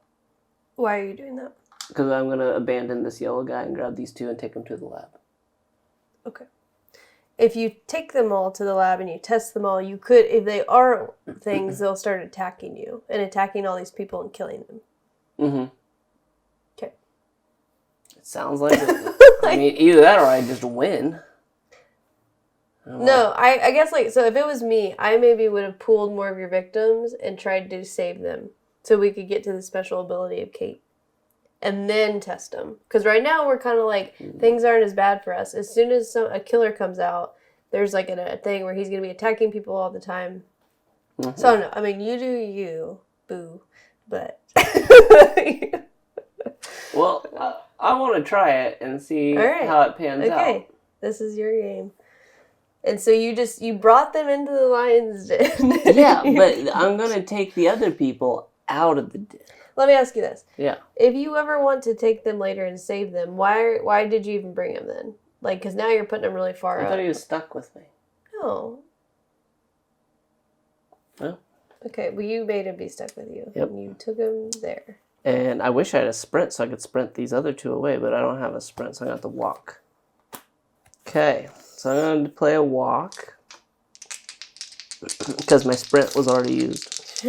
Why are you doing that? Because I'm going to abandon this yellow guy and grab these 2 and take them to the lab. Okay. if you take them all to the lab and you test them all, you could, if they are things, they'll start attacking you and attacking all these people and killing them. Mm-hmm. Okay. It sounds like it. I mean, either that or I just win. No, I guess, like, so if it was me, I maybe would have pooled more of your victims and tried to save them so we could get to the special ability of Kate. And then test them. Because right now we're kind of like, things aren't as bad for us. As soon as a killer comes out, there's like a thing where he's going to be attacking people all the time. Mm-hmm. So I don't know. I mean, you do you, boo. But... Well, I want to try it and see how it pans out. Okay, this is your game. And so you brought them into the lion's den. Yeah, but I'm going to take the other people out of the den. Let me ask you this. Yeah. If you ever want to take them later and save them, why did you even bring them then? Like, because now you're putting them really far up. I thought he was stuck with me. No. Well. Okay, well, you made him be stuck with you. Yep. And you took him there. And I wish I had a sprint so I could sprint these other two away, but I don't have a sprint, so I'm going to have to walk. Okay, so I'm going to play a walk because my sprint was already used.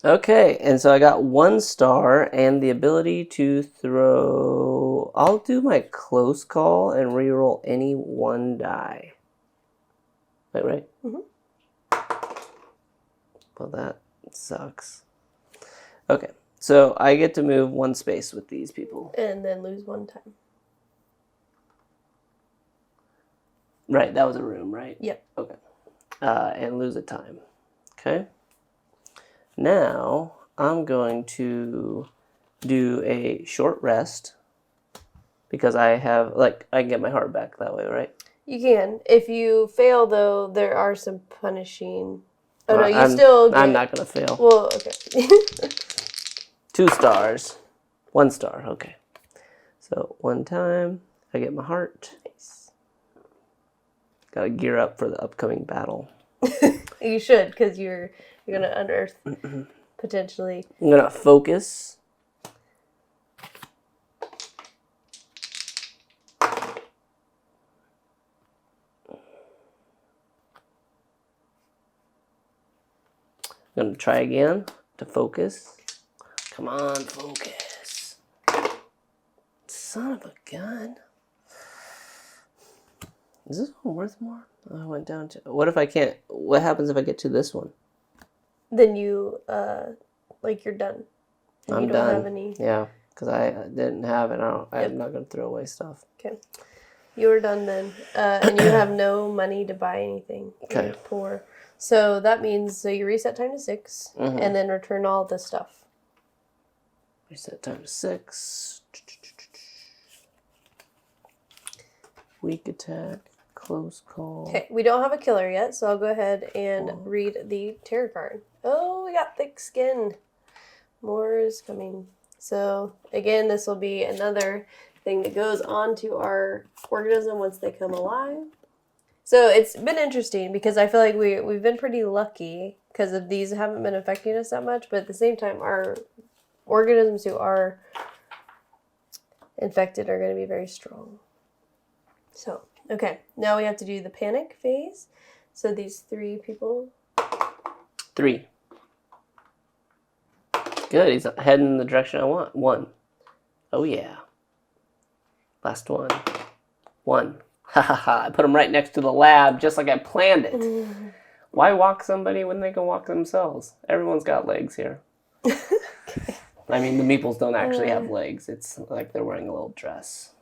Okay, and so I got 1 star and the ability to throw... I'll do my close call and reroll any 1 die. Wait, right? Mm-hmm. Well, that sucks. Okay, so I get to move 1 space with these people. And then lose 1 time. Right, that was a room, right? Yep. Okay. And lose a time. Okay. Now, I'm going to do a short rest because I have, like, I can get my heart back that way, right? You can. If you fail, though, there are some punishing... Oh, no, you still get... I'm not going to fail. Well, okay. 2 stars. 1 star, okay. So, 1 time, I get my heart. Nice. Got to gear up for the upcoming battle. You should, because you're going to unearth potentially. I'm going to focus. I'm going to try again to focus. Come on, focus. Son of a gun. Is this one worth more? Oh, I went down to... What if I can't... What happens if I get to this one? Then you, you're done. I'm you don't done. Have any... Yeah, because I didn't have it. I'm not going to throw away stuff. Okay. You're done then. And you have no money to buy anything. Okay. You're poor. So that means you reset time to 6, and then return all the stuff. Reset time to 6. Weak attack. Close call. Okay, we don't have a killer yet, so I'll go ahead and read the tarot card. Oh, we got thick skin. More is coming. So, again, this will be another thing that goes on to our organism once they come alive. So, it's been interesting because I feel like we've been pretty lucky because of these haven't been affecting us that much, but at the same time, our organisms who are infected are going to be very strong. So, okay, now we have to do the panic phase. So these 3 people. 3. Good, he's heading in the direction I want. 1. Oh, yeah. Last one. 1. Ha ha ha. I put him right next to the lab just like I planned it. Why walk somebody when they can walk themselves? Everyone's got legs here. Okay. I mean, the meeples don't actually have legs. It's like they're wearing a little dress.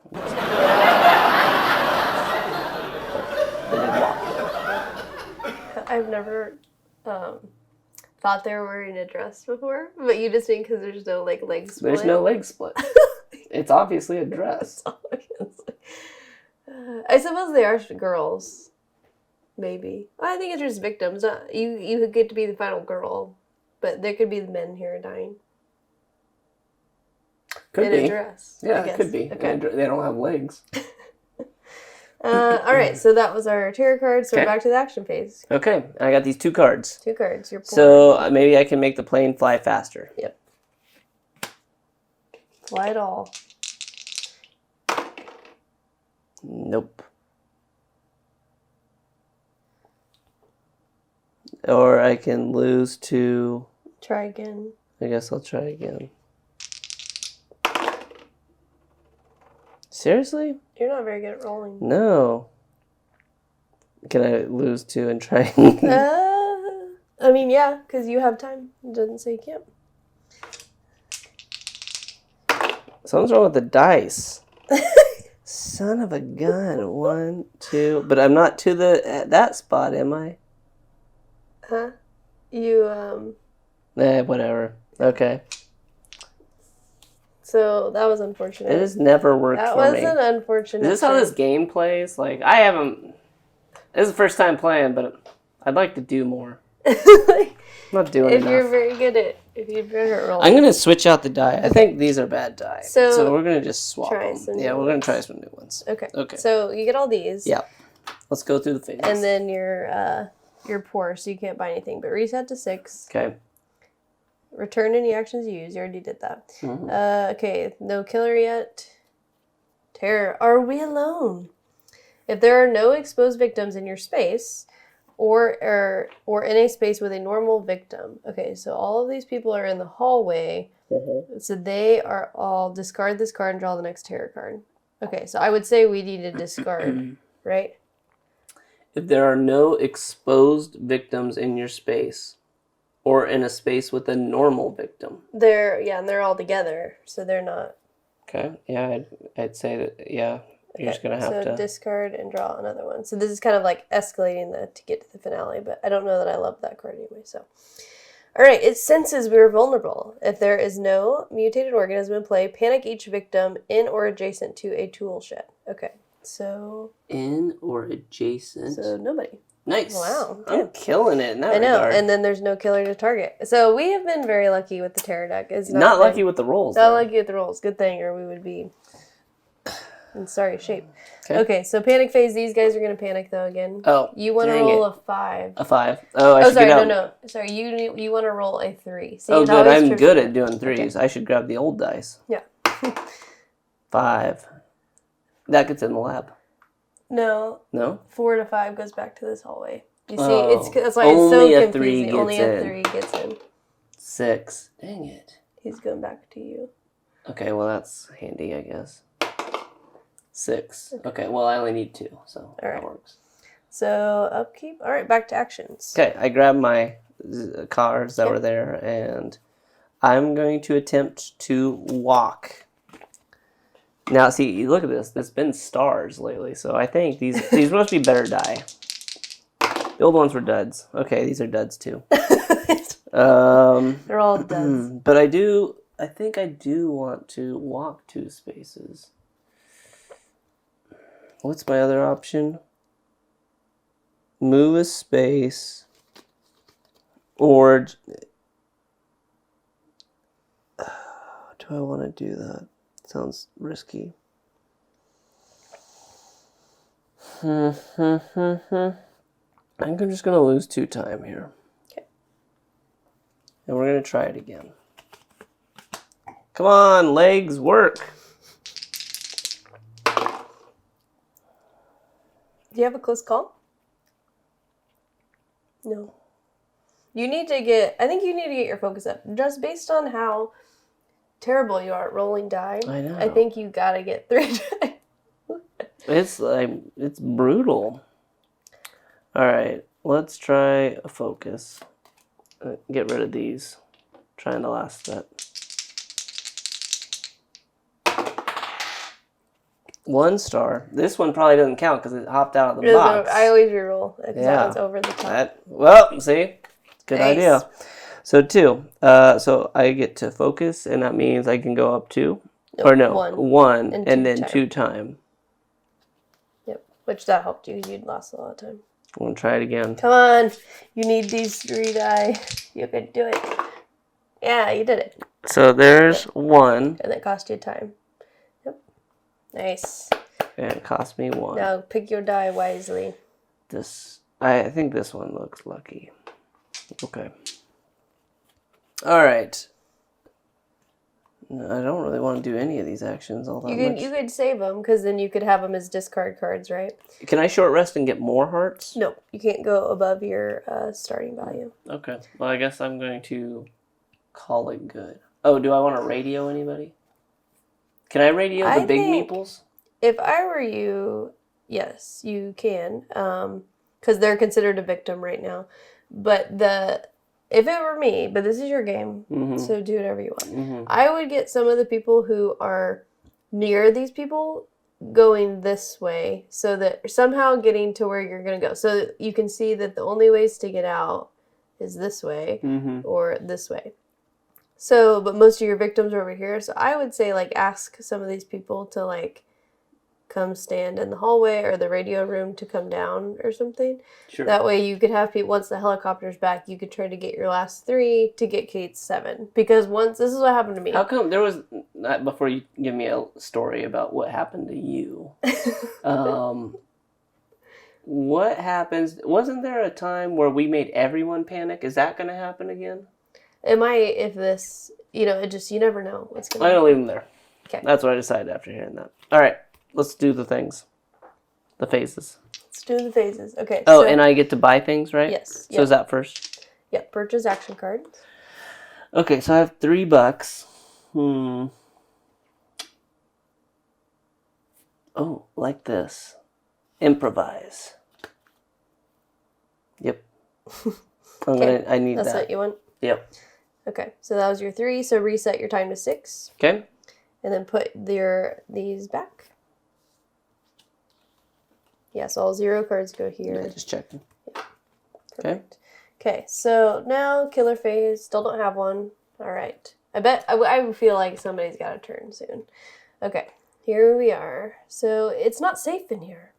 I've never thought they were wearing a dress before, but you just think because there's no leg split. There's no leg split. It's obviously a dress. I suppose they are girls. Maybe. I think it's just victims. You get to be the final girl, but there could be the men here dying. Could be. In a dress. Yeah, it could be. Okay. They don't have legs. All right, so that was our tarot cards. So we're back to the action phase. Okay, I got these 2 cards. 2 cards. You're poor. So maybe I can make the plane fly faster. Yep. Fly it all. Nope. Or I can lose to... Try again. I guess I'll try again. Seriously? You're not very good at rolling. No. Can I lose two and try? I mean, yeah, because you have time. It doesn't say you can't. Something's wrong with the dice. Son of a gun. 1, 2. But I'm not to that spot, am I? Huh? You, Whatever. Okay. So that was unfortunate. It has never worked for me. That was an unfortunate. Is this how this game plays? Like, I haven't... This is the first time playing, but I'd like to do more. I'm not doing enough. If you're very good at rolling. I'm going to switch out the die. I think these are bad die. So we're going to just swap them. Yeah, we're going to try some new ones. Okay. So you get all these. Yeah. Let's go through the phases. And then you're poor, so you can't buy anything. But reset to 6. Okay. Return any actions you use. You already did that. Mm-hmm. Okay. No killer yet. Terror. Are we alone? If there are no exposed victims in your space, or in a space with a normal victim. Okay, so all of these people are in the hallway. Mm-hmm. So they are all discard this card and draw the next terror card. Okay, so I would say we need to discard, right? If there are no exposed victims in your space, or in a space with a normal victim. And they're all together, so they're not. Okay, yeah, I'd say that, yeah. Okay, you're just going to have to... discard and draw another one. So this is kind of like escalating to get to the finale, but I don't know that I love that card anyway, so. All right, it senses we are vulnerable. If there is no mutated organism in play, panic each victim in or adjacent to a tool shed. Okay, so... In or adjacent. So nobody. Nice. Wow. I'm killing it in that regard. regard. And then there's no killer to target. So we have been very lucky with the terror deck. It's not lucky with the rolls. Not lucky with the rolls. Good thing, or we would be... in sorry shape. Okay, so panic phase. These guys are going to panic, though, again. Oh, you want to roll a 5. A 5. Oh, I should sorry, get out. no. Sorry, you want to roll a 3. See, oh, good. I'm good at doing 3s. Okay. I should grab the old dice. Yeah. 5. That gets in the lab. No. No? 4 to 5 goes back to this hallway. You see, that's why it's so confusing. Only a 3 gets in. 6. Dang it. He's going back to you. Okay, well, that's handy, I guess. 6. Okay, well, I only need 2, so that works. So, upkeep. All right, back to actions. Okay, I grabbed my cards that were there, and I'm going to attempt to walk. Now, see, you look at this. There's been stars lately, so I think these must be better die. The old ones were duds. Okay, these are duds, too. They're all duds. But I think I do want to walk 2 spaces. What's my other option? Move a space. Or... do I want to do that? Sounds risky. I think I'm just going to lose 2 time here. Okay. And we're going to try it again. Come on, legs, work. Do you have a close call? No. I think you need to get your focus up. Just based on how terrible you are at rolling die. I know. I think you gotta get 3 die. It's brutal. Alright, let's try a focus. Get rid of these. Trying to last that. 1 star. This one probably doesn't count because it hopped out of the box. I always reroll. That one's over the top. Well, see? Good idea. So 2. So I get to focus, and that means I can go up 2. Nope, or no, 1 and then 2 time. Yep. Which that helped you. You'd lost a lot of time. I'm going to try it again. Come on. You need these 3 die. You can do it. Yeah, you did it. So there's 1. And that cost you time. Nice. And it cost me 1. Now pick your die wisely. I think this one looks lucky. Okay. All right. I don't really want to do any of these actions all that much. You could save them, because then you could have them as discard cards, right? Can I short rest and get more hearts? No, you can't go above your starting value. Okay. Well, I guess I'm going to call it good. Oh, do I want to radio anybody? Can I radio the big meeples? If I were you, yes, you can, because they're considered a victim right now. But if it were me, but this is your game, so do whatever you want. I would get some of the people who are near these people going this way, so that somehow getting to where you're going to go. So you can see that the only ways to get out is this way or this way. So, but most of your victims are over here. So I would say, like, ask some of these people to, like, come stand in the hallway or the radio room to come down or something. Sure. That way you could have people, once the helicopter's back, you could try to get your last 3 to get Kate's 7. Because this is what happened to me. How come there was, before you give me a story about what happened to you, what happens, wasn't there a time where we made everyone panic? Is that going to happen again? It might, if this, you never know what's going to happen. I'm going to leave them there. Okay. That's what I decided after hearing that. All right. Let's do the things. The phases. Let's do the phases. Okay. Oh, and I get to buy things, right? Yes. So is that first? Yep. Purchase action cards. Okay, so I have $3. Oh, like this. Improvise. Yep. I need that. That's what you want? Yep. Okay. So that was your 3. So reset your time to 6. Okay. And then put these back. Yeah, so all 0 cards go here. Yeah, just checking. Yeah. Perfect. Okay, so now killer phase. Still don't have one. All right. I feel like somebody's got a turn soon. Okay, here we are. So it's not safe in here.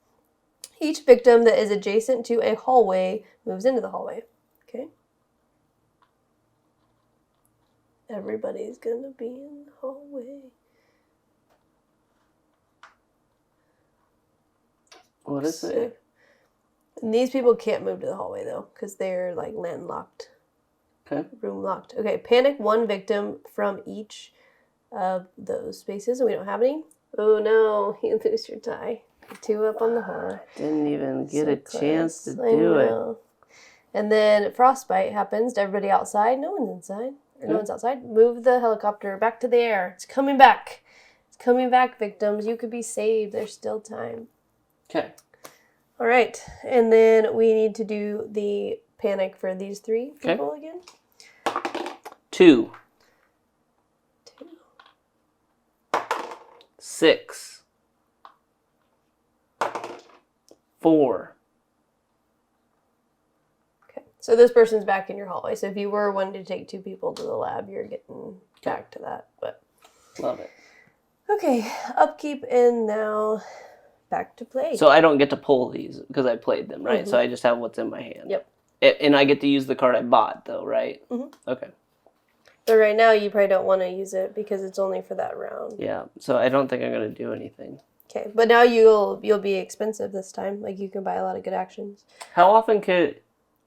Each victim that is adjacent to a hallway moves into the hallway. Okay. Everybody's gonna be in the hallway. What is it? And these people can't move to the hallway, though, because they're, like, landlocked. Okay. Room locked. Okay, panic 1 victim from each of those spaces, and we don't have any. Oh, no, you lose your tie. 2 up on the horror. Didn't even get a chance to do it. And then frostbite happens to everybody outside. No one's inside. Or no one's outside. Move the helicopter back to the air. It's coming back. It's coming back, victims. You could be saved. There's still time. Okay. All right, and then we need to do the panic for these 3 people again. 2. 6. 4. Okay, so this person's back in your hallway. So if you were wanting to take 2 people to the lab, you're getting back to that. But love it. Okay, upkeep, and now back to play. So I don't get to pull these because I played them, right? So I just have what's in my hand. Yep. And I get to use the card I bought, though, right? Okay. But right now, you probably don't want to use it because it's only for that round. Yeah. So I don't think I'm going to do anything. Okay, but now you'll be expensive this time. Like, you can buy a lot of good actions. How often could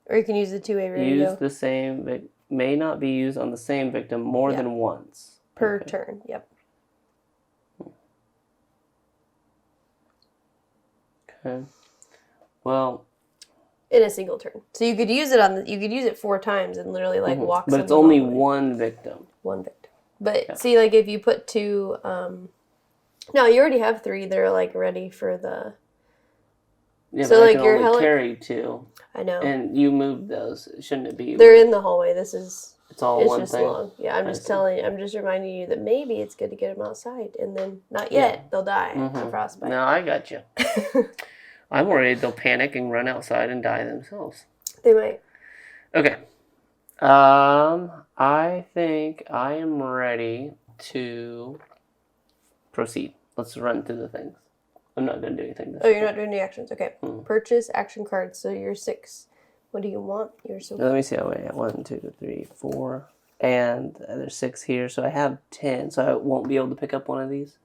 Or you can use the 2-way radio. use the same may not be used on the same victim more than once per turn. Yep. Okay. Well, in a single turn. So you could use it 4 times and literally like walk. But it's only one victim. One victim. But see, like if you put 2, no, you already have 3 that are like ready for the. Yeah, so but like I can only carry 2. I know. And you moved those. Shouldn't it be? They're in the hallway. It's one just thing. long. Yeah, I'm just reminding you that maybe it's good to get them outside, and then not yet. They'll die of frostbite. No, I got you. I'm worried they'll panic and run outside and die themselves. They might. Okay. I think I am ready to proceed. Let's run through the things. I'm not going to do anything this you're not doing any actions. Okay. Purchase action cards. So you're 6. What do you want? You're so. Let me see. Oh, wait. 1, 2, 3, 4. And there's 6 here. So I have 10. So I won't be able to pick up one of these?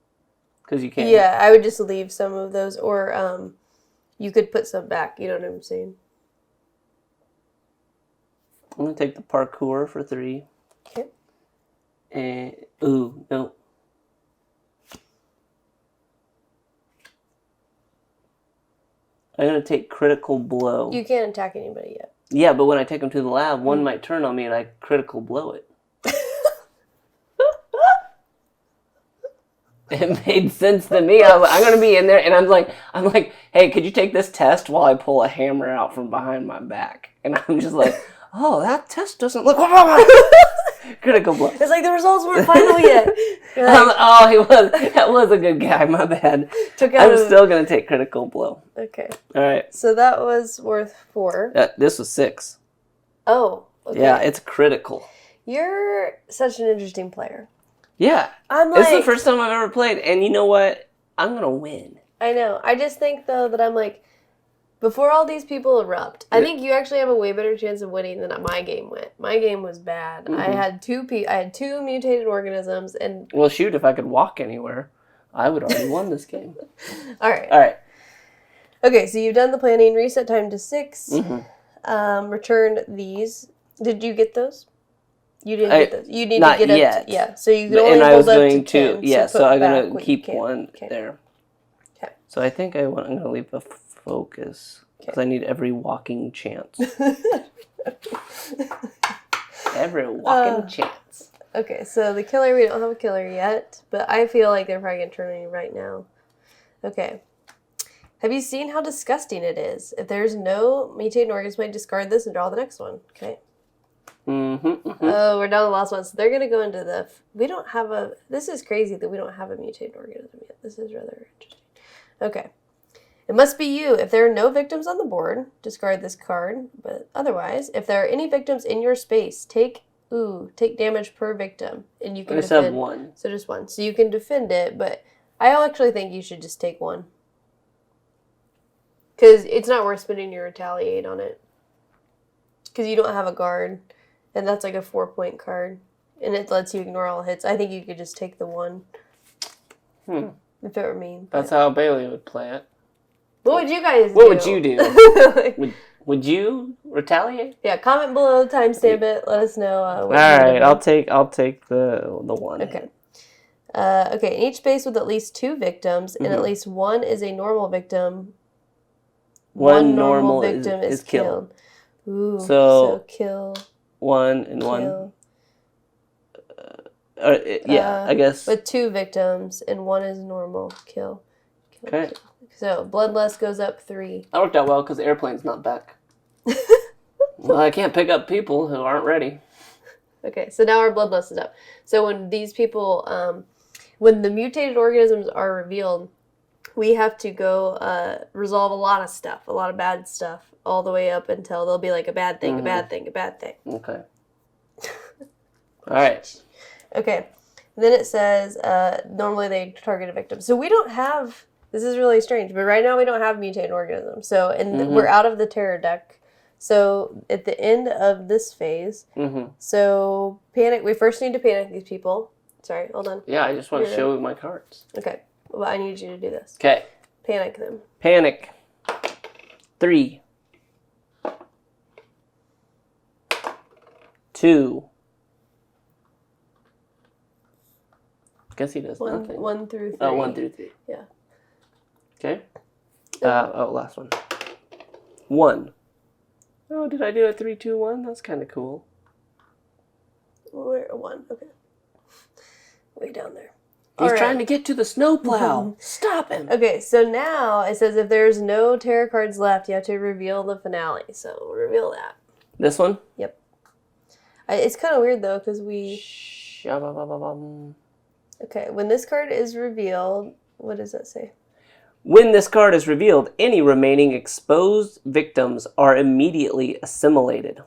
Because you can't. Yeah, I would just leave some of those. Or you could put some back. You know what I'm saying? I'm going to take the parkour for 3. Okay. Ooh, no. I'm going to take critical blow. You can't attack anybody yet. Yeah, but when I take them to the lab, one might turn on me and I critical blow it. It made sense to me. I'm going to be in there, and I'm like, hey, could you take this test while I pull a hammer out from behind my back? And I'm just like, oh, that test doesn't look... Critical blow. It's like the results weren't final yet. Like, that was a good guy. My bad. I'm still going to take critical blow. Okay. All right. So that was worth 4. This was 6. Oh. Okay. Yeah, it's critical. You're such an interesting player. Yeah. I'm like... It's the first time I've ever played, and you know what? I'm going to win. I know. I just think, though, that I'm like, before all these people erupt, I think you actually have a way better chance of winning than my game went. My game was bad. Mm-hmm. I had 2 mutated organisms, and... Well, shoot, if I could walk anywhere, I would already won this game. All right. All right. Okay, so you've done the planning. Reset time to 6. Mm-hmm. Return these. Did you get those? You didn't get those. You need to get yet. Yeah, so you can only hold up to 10. Yeah, so I'm going to keep one okay. there. Okay. So I think I'm going to leave a focus because I need every walking chance. Every walking chance. Okay, so the killer, we don't have a killer yet, but I feel like they're probably going to turn on you right now. Okay. Have you seen how disgusting it is? If there's no mutated organism, discard this and draw the next one. Okay. Oh, we're down to the last one. So they're going to go into the... We don't have a... This is crazy that we don't have a mutated organism yet. This is rather interesting. Okay. It must be you. If there are no victims on the board, discard this card. But otherwise, if there are any victims in your space, take damage per victim. And you can defend. I just have 1. So just 1. So you can defend it, but I actually think you should just take 1. Because it's not worth spending your retaliate on it. Because you don't have a guard. And that's like a 4-point card. And it lets you ignore all hits. I think you could just take the 1. If it were me. That's how Bailey would play it. What would you guys do? What would you do? Would you retaliate? Yeah, comment below, timestamp it. Let us know. All right, I'll take the 1. Okay. Okay, in each space with at least 2 victims, and at least 1 is a normal victim, one normal victim is killed. Ooh, so kill. 1 and kill. 1. I guess. With 2 victims, and 1 is normal. Kill. Okay. Kill. So, bloodlust goes up 3. That worked out well because the airplane's not back. Well, I can't pick up people who aren't ready. Okay, so now our bloodlust is up. So when these people, when the mutated organisms are revealed, we have to go resolve a lot of stuff, a lot of bad stuff, all the way up until there'll be like a bad thing, a bad thing, a bad thing. Okay. All right. Okay. And then it says, normally they target a victim. So we don't have... This is really strange, but right now we don't have mutated organisms. So, and we're out of the terror deck. So, at the end of this phase, so panic. We first need to panic these people. Sorry, hold on. Yeah, I just want to show you my cards. Okay, well, I need you to do this. Okay. Panic them. Panic. 3. 2. Guess he does nothing. 1 through 3. Oh, 1 through 3. Yeah. Okay. Last one. 1. Oh, did I do a 3, 2, 1? That's kind of cool. Where 1? Okay. Way down there. He's trying to get to the snowplow. Stop him. Okay, so now it says if there's no tarot cards left, you have to reveal the finale. So we'll reveal that. This one? Yep. It's kind of weird though because we. Okay, when this card is revealed, what does that say? When this card is revealed, any remaining exposed victims are immediately assimilated.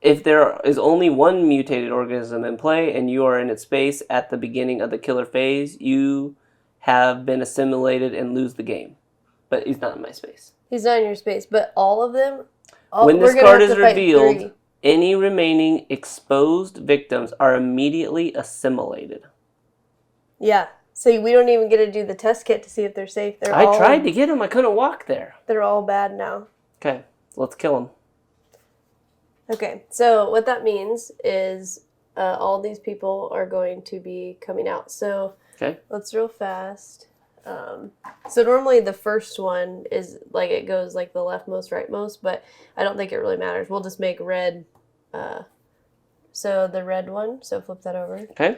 If there is only 1 mutated organism in play and you are in its space at the beginning of the killer phase, you have been assimilated and lose the game. But he's not in my space. He's not in your space, but all of them? When this card is revealed, any remaining exposed victims are immediately assimilated. Yeah. So we don't even get to do the test kit to see if they're safe. I tried to get them. I couldn't walk there. They're all bad now. Okay. Let's kill them. Okay, so what that means is all these people are going to be coming out. So Okay. let's real fast. So normally the first one is like it goes like the leftmost, rightmost, but I don't think it really matters. We'll just make red. So the red one. So flip that over. Okay.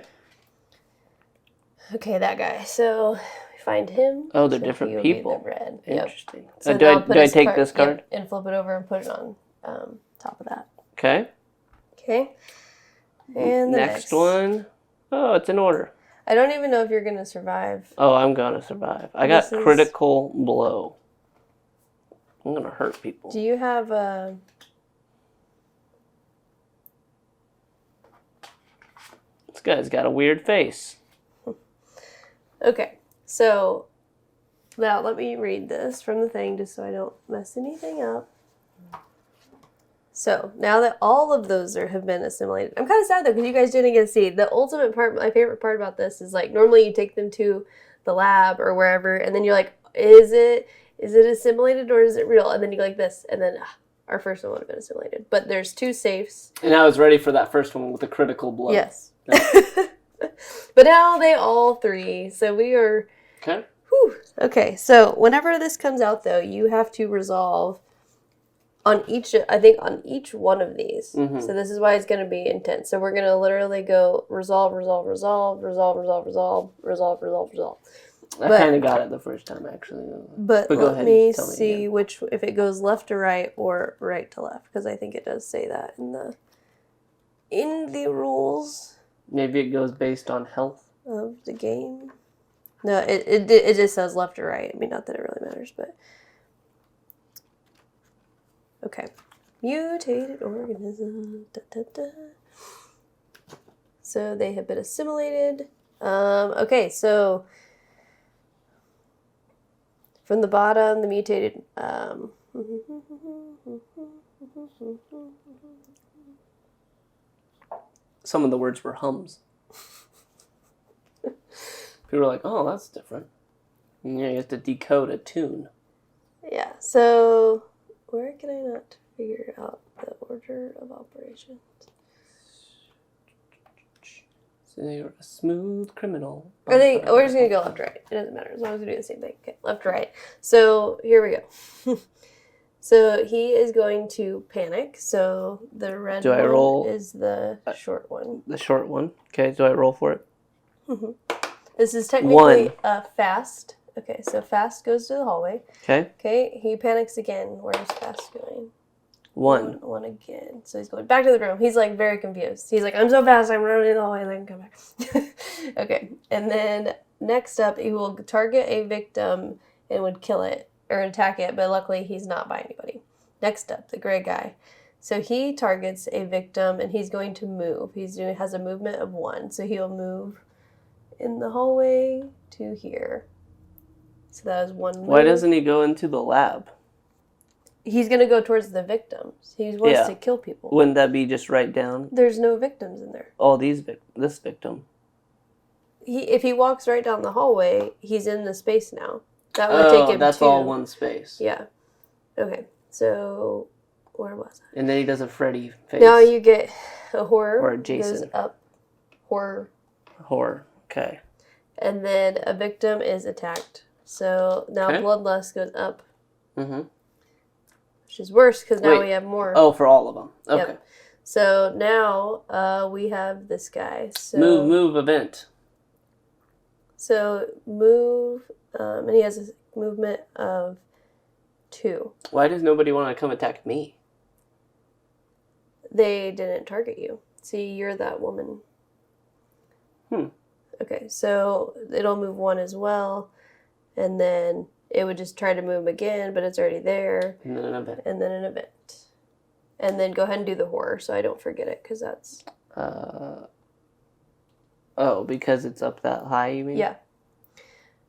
Okay, that guy. So find him. Oh, they're so different he will people. Be the red. Interesting. Yep. So do now put I his take this card? Yep, and flip it over and put it on top of that. Okay. Okay. And the next one. Oh, it's in order. I don't even know if you're going to survive. Oh, I'm going to survive. I got critical blow. I'm going to hurt people. Do you have This guy's got a weird face. Okay, so now let me read this from the thing just so I don't mess anything up. So now that all of those have been assimilated, I'm kind of sad though because you guys didn't get to see. The ultimate part, my favorite part about this is like normally you take them to the lab or wherever and then you're like, is it assimilated or is it real? And then you go like this and then our first one would have been assimilated. But there's 2 safes. And I was ready for that first one with the critical blow. Yes. But now they all 3. So we are... Okay. Whew. Okay, so whenever this comes out though, you have to resolve on each one of these. Mm-hmm. So this is why it's going to be intense. So we're going to literally go resolve, resolve, resolve, resolve, resolve, resolve, resolve, resolve, resolve. I kind of got it the first time, actually. But go let ahead me and tell me see again. if it goes left to right or right to left, because I think it does say that in the rules. Maybe it goes based on health of the game. No, it just says left or right. I mean, not that it really matters, but okay. Mutated organism. Da, da, da. So they have been assimilated. Okay, so from the bottom, the mutated. Some of the words were hums. People were like, "Oh, that's different." And you have to decode a tune. Yeah. So where can I not figure out the order of operations? So you're a smooth criminal. We're just going to go left, right. It doesn't matter as long as we do the same thing. Okay, left, right. So here we go. So he is going to panic. So the red one is the short one. The short one. Okay, do I roll for it? Mm-hmm. This is technically fast. Okay, so fast goes to the hallway. Okay. Okay, he panics again. Where's fast going? 1. One again. So he's going back to the room. He's like very confused. He's like, I'm so fast, I'm running the hallway, and then come back. Okay. And then next up, he will target a victim and would kill it or attack it, but luckily he's not by anybody. Next up, the gray guy. So he targets a victim and he's going to move. Has a movement of 1. So he'll move in the hallway to here. So that is 1 move. Why doesn't he go into the lab? He's going to go towards the victims. He wants to kill people. Wouldn't that be just right down? There's no victims in there. Oh, this victim. If he walks right down the hallway, he's in the space now. That would take him that's all one space. Yeah. Okay. So, where was I? And then he does a Freddy face. Now you get a horror. Or a Jason. Goes up. Horror. Horror. Okay. And then a victim is attacked. So now bloodlust goes up. Mm-hmm. Which is worse because now we have more. Oh, for all of them. Okay. Yep. So now we have this guy. So move event. So move, and he has a movement of 2. Why does nobody want to come attack me? They didn't target you. See, you're that woman. Okay, so it'll move 1 as well, and then it would just try to move again, but it's already there. And then an event. And then an event. And then go ahead and do the horror so I don't forget it, because that's... Oh, because it's up that high, you mean? Yeah.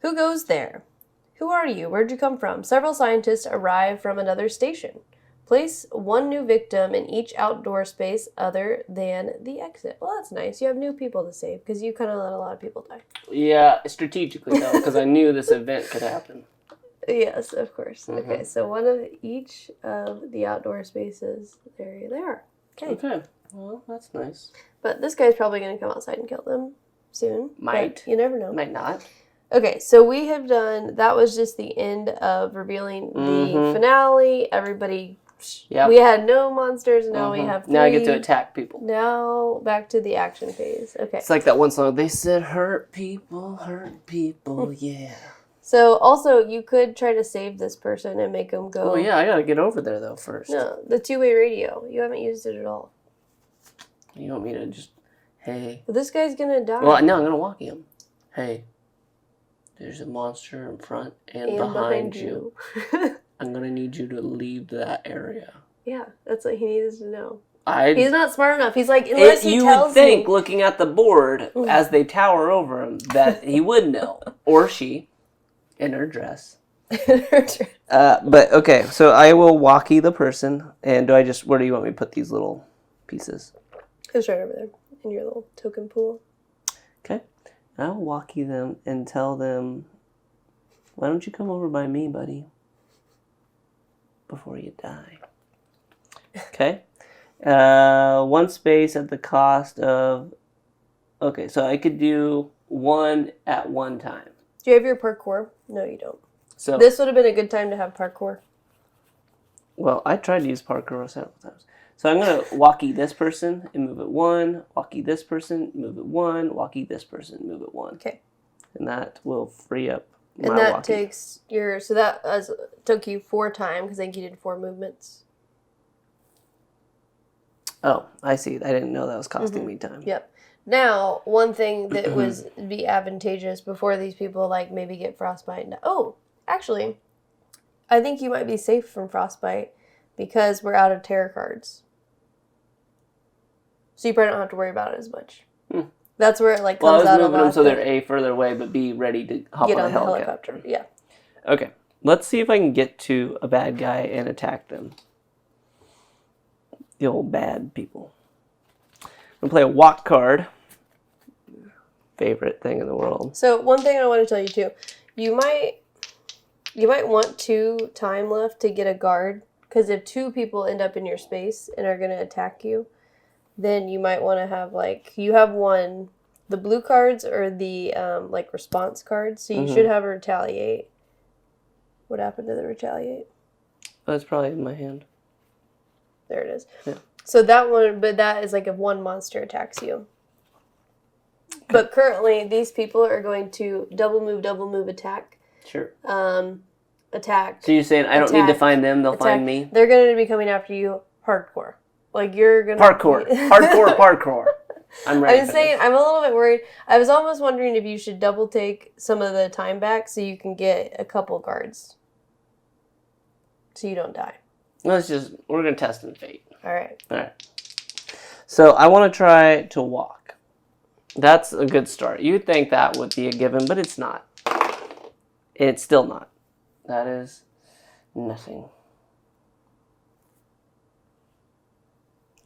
Who goes there? Who are you? Where'd you come from? Several scientists arrive from another station. Place 1 new victim in each outdoor space other than the exit. Well, that's nice. You have new people to save because you kind of let a lot of people die. Yeah, strategically, though, because I knew this event could happen. Yes, of course. Mm-hmm. Okay, so 1 of each of the outdoor spaces. There they are. Okay. Well, that's nice. But this guy's probably going to come outside and kill them soon. Might. You never know. Might not. Okay, so we have done, that was just the end of revealing the finale. Everybody, we had no monsters, now we have 3. Now I get to attack people. Now, back to the action phase. Okay. It's like that one song, they said hurt people, yeah. So, also, you could try to save this person and make them go. Oh, yeah, I gotta get over there, though, first. No, the 2-way radio. You haven't used it at all. You want me to just, hey. But this guy's gonna die. Well, no, I'm gonna walk him. Hey. There's a monster in front and behind you. I'm going to need you to leave that area. Yeah, that's what he needs to know. He's not smart enough. He's like, unless he tells me. You would think, looking at the board as they tower over him, that he would know. Or she, in her dress. But, okay, so I will walkie the person. And where do you want me to put these little pieces? It's right over there in your little token pool. Okay. I'll walkie them and tell them, why don't you come over by me, buddy, before you die? Okay. 1 space at the cost of... Okay, so I could do 1 at one time. Do you have your parkour? No, you don't. So this would have been a good time to have parkour. Well, I tried to use parkour several times. So I'm going to walkie this person and move it 1, walkie this person, move it 1, walkie this person, move it 1. Okay. And that will free up my And that walkie. takes your... So that took you 4 times, because I think you did 4 movements. Oh, I see. I didn't know that was costing me time. Yep. Now, one thing that would be advantageous before these people, like, maybe get frostbite. Oh, actually, I think you might be safe from frostbite because we're out of terror cards. So you probably don't have to worry about it as much. That's where it comes out. Well, I was moving them so they're A, further away, but B, ready to hop on a helicopter. Yeah. Okay. Let's see if I can get to a bad guy and attack them. The old bad people. I'm going to play a walk card. Favorite thing in the world. So one thing I want to tell you too. You might want 2 time left to get a guard. Because if 2 people end up in your space and are going to attack you, then you might want to have, you have 1, the blue cards or the, response cards. So you should have a retaliate. What happened to the retaliate? That's probably in my hand. There it is. Yeah. So that one, but that is if 1 monster attacks you. Okay. But currently, these people are going to double move, attack. Sure. Attack. So you're saying I don't need to find them, they'll find me? They're going to be coming after you hardcore. You're going to... Parkour. Hardcore. I'm ready. I'm saying, I'm a little bit worried. I was almost wondering if you should double take some of the time back so you can get a couple guards. So you don't die. We're going to test and fate. All right. So I want to try to walk. That's a good start. You'd think that would be a given, but it's not. It's still not. That is nothing.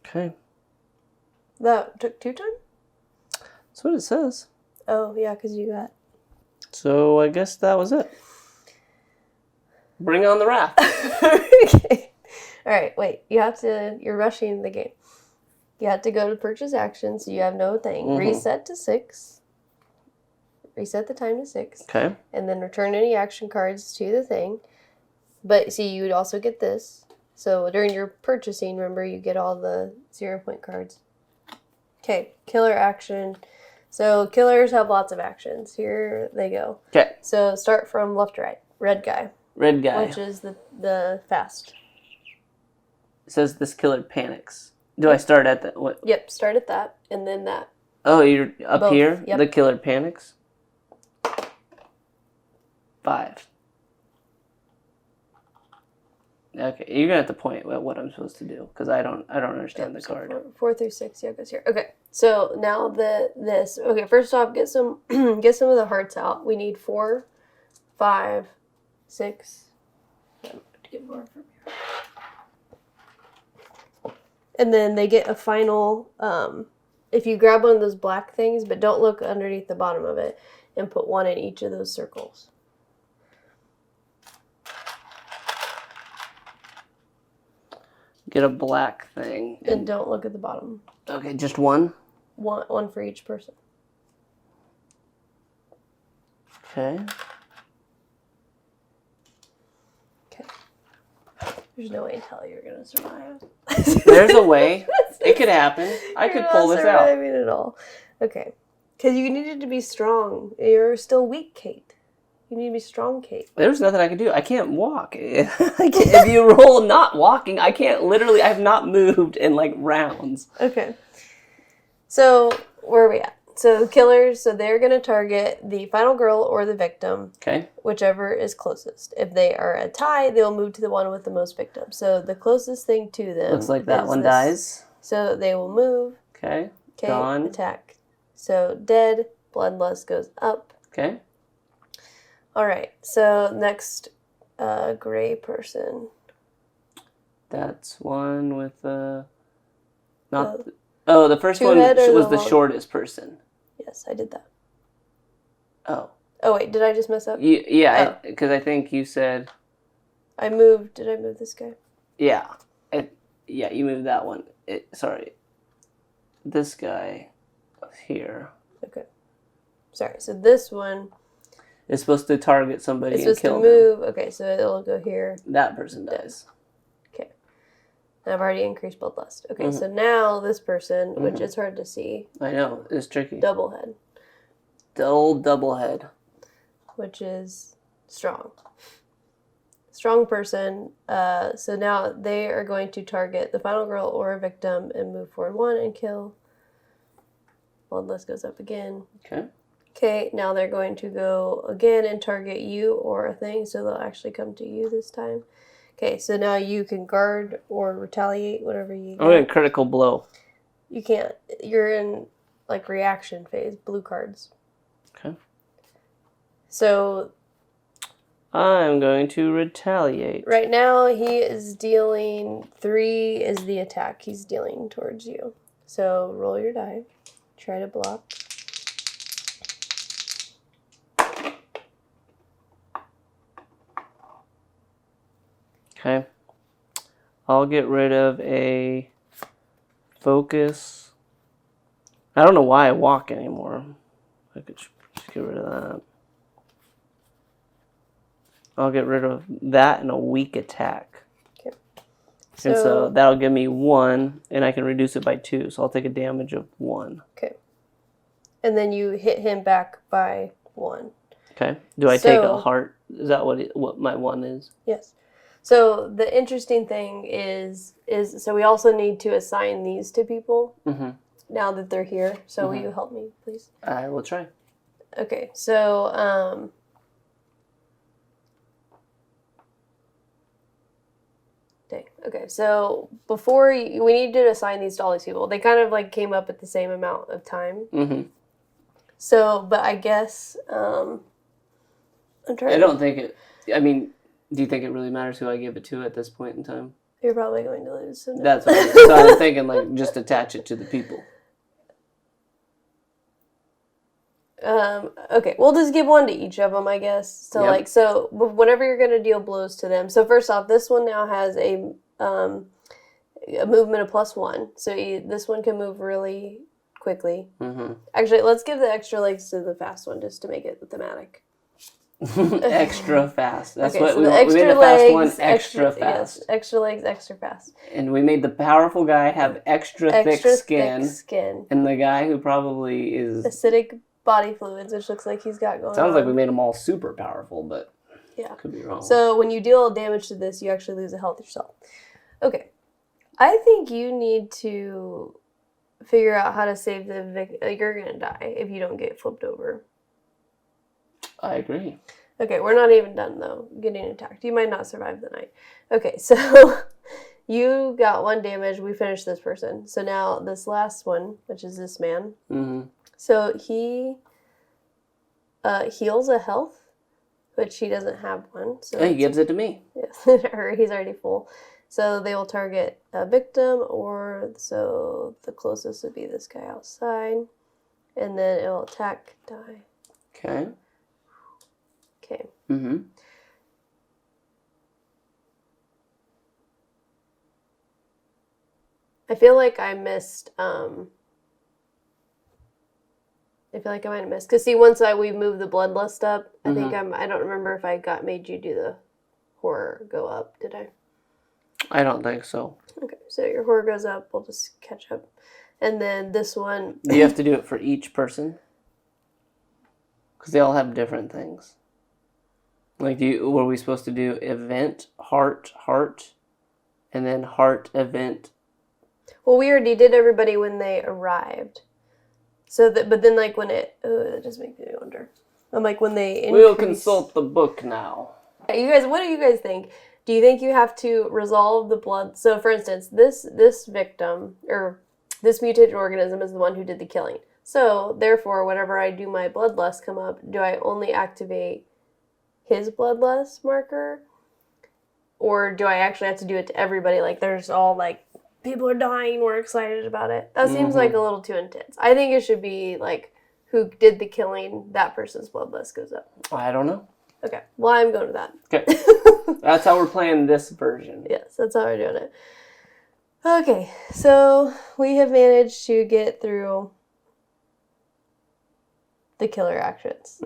Okay. That took 2 times? That's what it says. Oh, yeah, because you got... So I guess that was it. Bring on the wrath. Okay. All right, wait. You're rushing the game. You have to go to purchase action, so you have no thing. Reset to 6. Reset the time to 6. Okay. And then return any action cards to the thing. But see, you would also get this. So during your purchasing, remember, you get all the 0-point cards. Okay, killer action. So killers have lots of actions. Here they go. Okay. So start from left to right. Red guy. Red guy. Which is the fast. It says this killer panics. Do I start at the... What? Yep, start at that, and then that. Oh, you're up Both. here? Yep. The killer panics? 5. Okay, you're going to have to point at what I'm supposed to do, because I don't understand the card. 4 through 6, yeah, goes here. Okay, so now this. Okay, first off, get some of the hearts out. We need 4, 5, 6. I'm going to get more from here. And then they get a final, if you grab one of those black things, but don't look underneath the bottom of it, and put 1 in each of those circles. Get a black thing. And don't look at the bottom. Okay, just one? One for each person. Okay. There's no way in hell you're gonna survive. There's a way. It could happen. I could pull this out. You're not surviving at all. Okay. Because you needed to be strong. You're still weak, Kate. You need to be strong, Kate. There's nothing I can do. I can't walk. If you roll not walking, I can't literally. I have not moved in like rounds. Okay. So, where are we at? So, killers, so they're going to target the final girl or the victim. Okay. Whichever is closest. If they are a tie, they'll move to the one with the most victims. So, the closest thing to them. Looks like that one dies. So, they will move. Okay. Okay. Gone. Attack. So, dead. Bloodlust goes up. Okay. All right. So, next gray person. That's one with the. The first one was the shortest person. Yes, I did that. Oh. Oh, wait, did I just mess up? Yeah, because I think you said... I moved... Did I move this guy? Yeah. Yeah, you moved that one. Sorry. This guy here. Okay. Sorry, so this one... is supposed to target somebody and kill them. It's supposed to move. Okay, so it'll go here. That person dies. Okay. And I've already increased bloodlust. Okay, so now this person, which is hard to see... I know, it's tricky. Double head. Double head. Which is strong. Strong person. So now they are going to target the final girl or a victim and move forward one and kill. Bloodlust goes up again. Okay. Okay, now they're going to go again and target you or a thing, so they'll actually come to you this time. Okay, so now you can guard or retaliate, whatever you get. I'm going to critical blow. You can't. You're in, like, reaction phase, blue cards. Okay. So... I'm going to retaliate. Right now, he is dealing... 3 is the attack he's dealing towards you. So, roll your die. Try to block. Okay. I'll get rid of a focus. I don't know why I walk anymore. I could just get rid of that. I'll get rid of that and a weak attack. Okay. And so that'll give me 1, and I can reduce it by 2. So I'll take a damage of 1. Okay. And then you hit him back by 1. Okay. Do I take a heart? Is that what my 1 is? Yes. So the interesting thing is so we also need to assign these to people now that they're here. So will you help me, please? I will try. Okay. So dang. Okay. So before we need to assign these to all these people. They kind of like came up at the same amount of time. So, but I guess I'm trying. I don't think it. I mean. Do you think it really matters who I give it to at this point in time? You're probably going to lose. So no. That's what so I'm thinking, like, just attach it to the people. Okay, we'll just give 1 to each of them, I guess. So, so whenever you're going to deal blows to them. So first off, this one now has a movement of +1. So this one can move really quickly. Actually, let's give the extra legs to the fast one just to make it thematic. Extra fast. That's okay, what so we want. We made the fast one extra fast. Yes, extra legs, extra fast. And we made the powerful guy have extra thick skin. And the guy who probably is... acidic body fluids, which looks like he's got going on. Sounds like we made them all super powerful, but yeah, could be wrong. So when you deal damage to this, you actually lose a health yourself. Okay. I think you need to figure out how to save the victim. You're going to die if you don't get flipped over. I agree. Okay, we're not even done, though, getting attacked. You might not survive the night. Okay, so you got 1 damage. We finished this person. So now this last one, which is this man. So he heals a health, which he doesn't have one. So he gives it to me. Yes, or he's already full. So they will target a victim, or so the closest would be this guy outside. And then it will attack, die. Okay. Okay. I feel like I missed. I feel like I might have missed. Because see, once we moved the bloodlust up, I think I don't remember if I made you do the horror go up. Did I? I don't think so. Okay, so your horror goes up. We'll just catch up. And then this one. Do you have to do it for each person? Because they all have different things. Like, were we supposed to do event, heart, and then heart, event? Well, we already did everybody when they arrived. So that, but then like when it just makes me wonder. I'm like when they increase. We'll consult the book now. You guys, what do you guys think? Do you think you have to resolve the blood? So, for instance, this victim or this mutated organism is the one who did the killing. So, therefore, whenever I do my bloodlust come up, do I only activate his bloodlust marker, or do I actually have to do it to everybody? Like, there's all like people are dying, we're excited about it. That seems like a little too intense. I think it should be like who did the killing, that person's bloodlust goes up. I don't know. Okay, well, I'm going to that. Okay. That's how we're playing this version. Yes, that's how we're doing it. Okay, so we have managed to get through the killer actions.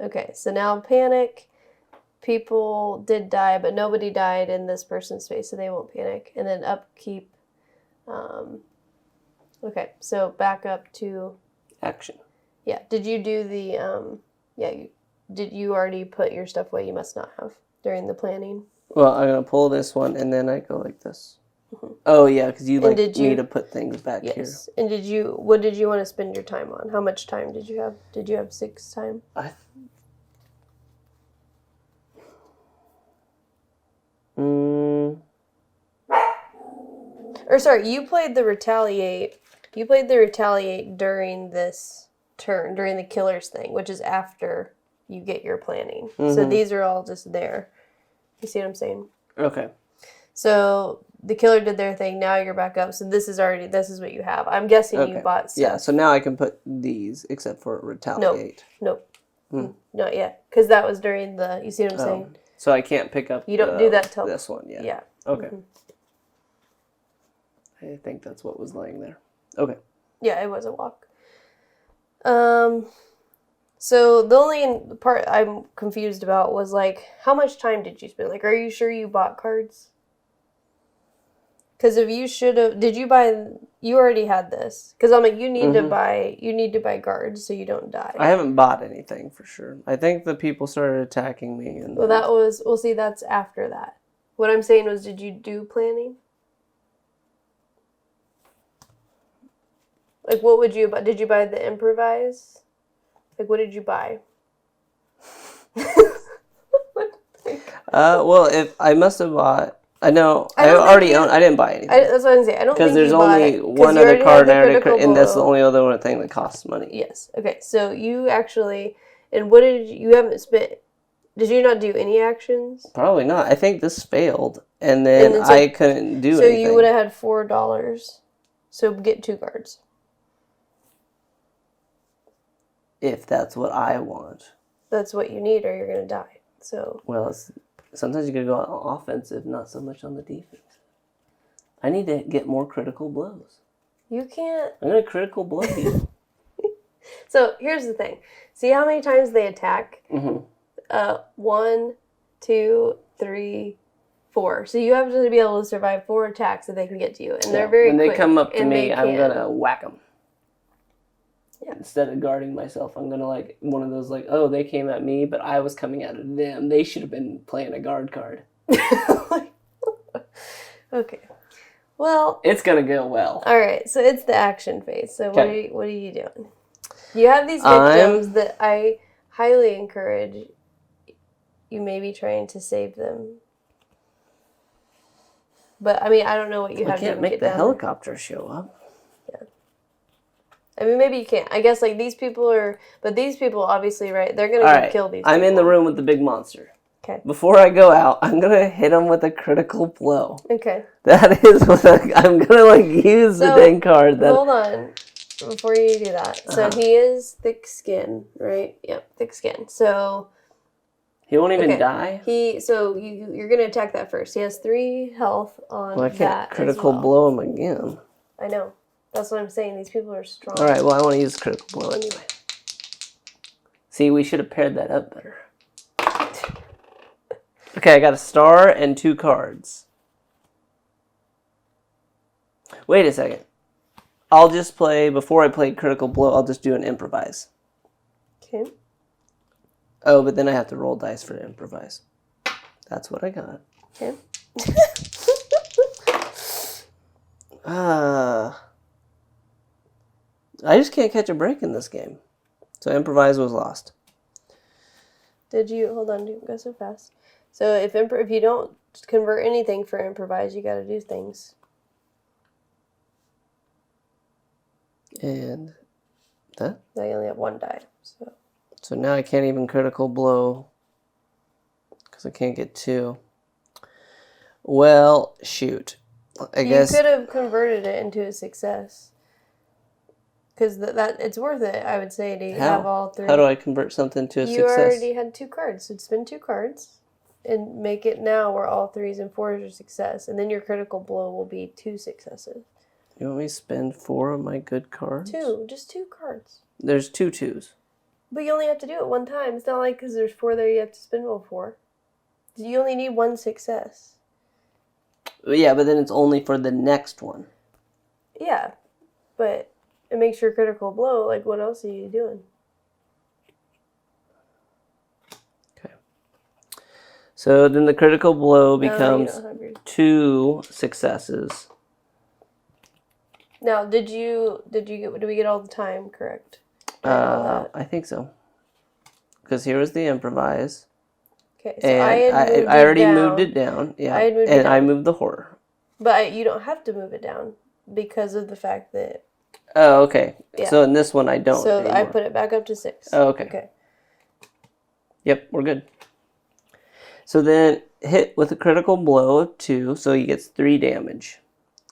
Okay, so now panic. People did die, but nobody died in this person's space, so they won't panic. And then upkeep. Okay, so back up to... Action. Yeah, did you do the... Did you already put your stuff away? You must not have during the planning. Well, I'm going to pull this one, and then I go like this. Oh, yeah, because you like me to put things back here. And what did you want to spend your time on? How much time did you have? Did you have 6 time? Or sorry, you played the retaliate. You played the retaliate during this turn, during the killer's thing, which is after you get your planning. So these are all just there. You see what I'm saying? Okay. So the killer did their thing. Now you're back up. So this is what you have. I'm guessing you bought stuff. Yeah. So now I can put these, except for retaliate. Nope. Not yet, because that was during the. You see what I'm saying? So I can't pick up. You don't do that till this one. Yeah. Yeah. Okay. I think that's what was laying there. Okay. Yeah, it was a walk. So the only part I'm confused about was like, how much time did you spend? Like, are you sure you bought cards? Because if you should have, did you buy? You already had this. Because I'm like, you need to buy guards so you don't die. I haven't bought anything for sure. I think the people started attacking me, and see, that's after that. What I'm saying was, did you do planning? Like, what would you buy? Did you buy the improvise? Like, what did you buy? Well, if I must have bought, I know I already own. I didn't buy anything. That's what I'm saying. I don't think there's you bought only it, one other card, and that's the only other thing that costs money. Yes. Okay. So you actually, and what did you haven't spent? Did you not do any actions? Probably not. I think this failed, and then I couldn't do anything. So you would have had $4. So get 2 cards. If that's what I want. That's what you need, or you're gonna die. So. Well, sometimes you gotta go offensive, not so much on the defense. I need to get more critical blows. You can't. I'm gonna critical blow you. So here's the thing. See how many times they attack? 1, 2, 3, 4. So you have to be able to survive 4 attacks that they can get to you, and they're very. When quick, they come up to me, I'm gonna whack them. Yeah. Instead of guarding myself, I'm gonna like one of those like, oh, they came at me, but I was coming at them. They should have been playing a guard card. Okay. Well, it's gonna go well. All right, so it's the action phase. So what are you doing? You have these victims that I highly encourage. You may be trying to save them, but I mean, I don't know what you have. I can't make the helicopter show up. Yeah. I mean, maybe you can't. I guess like these people obviously, right? They're gonna kill these. I'm in the room with the big monster. Okay. Before I go out, I'm gonna hit him with a critical blow. Okay. That is what I'm gonna like use the dang card. Hold on, before you do that. So he is thick skin, right? Yep, thick skin. So he won't even die. You're gonna attack that first. He has 3 health on that. I can't critical blow him again. I know. That's what I'm saying. These people are strong. All right, well, I want to use critical blow anyway. See, we should have paired that up better. Okay, I got a star and 2 cards. Wait a second. I'll just play, before I play critical blow, I'll just do an improvise. Okay. Oh, but then I have to roll dice for improvise. That's what I got. Okay. I just can't catch a break in this game. So improvise was lost. Did you hold on? Don't go so fast. So if you don't convert anything for improvise, you got to do things. And that. Now you only have 1 die. So now I can't even critical blow because I can't get 2. Well, shoot. I guess you could have converted it into a success. Because that it's worth it, I would say, to have all 3. How do I convert something to a you success? You already had 2 cards, so spend 2 cards and make it now where all 3s and 4s are success, and then your critical blow will be 2 successes. You want me to spend 4 of my good cards? 2, just 2 cards. There's 2 2s. But you only have to do it 1 time. It's not like because there's 4 there, you have to spend all 4. You only need 1 success. Yeah, but then it's only for the next one. Yeah, but it makes your critical blow. Like, what else are you doing? Okay. So then the critical blow becomes 2 successes. Now, did we get all the time correct? I think so. Because here was the improvise. Okay, so and I already moved it down. Yeah, I moved the horror. But you don't have to move it down because of the fact that. Oh, okay. Yeah. So in this one, I don't. So anymore. I put it back up to 6. Oh, okay. Okay. Yep, we're good. So then hit with a critical blow of 2, so he gets 3 damage.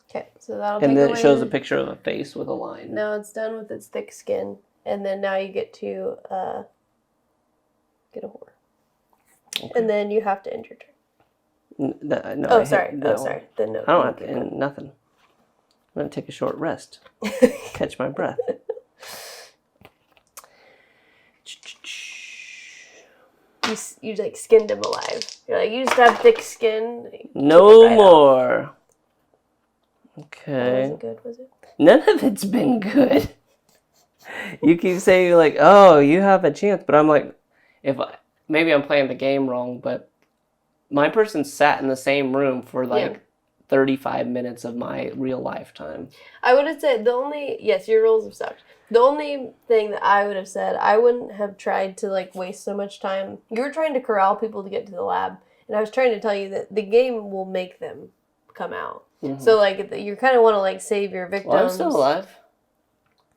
Okay, so that'll. And then it shows a picture of a face with a line. Now it's done with its thick skin, and then now you get to get a horror. Okay. And then you have to end your turn. No. Sorry. Then no. I don't have to end nothing. I'm going to take a short rest. Catch my breath. You like skinned him alive. You're like, you just have thick skin. No more. Off. Okay. That wasn't good, was it? None of it's been good. You keep saying like, oh, you have a chance, but I'm like, maybe I'm playing the game wrong, but my person sat in the same room for 35 minutes of my real lifetime. I would have said yes, your rolls have sucked. The only thing that I would have said, I wouldn't have tried to like waste so much time. You were trying to corral people to get to the lab, and I was trying to tell you that the game will make them come out. Mm-hmm. So like you kind of want to like save your victims. Well, I'm still alive.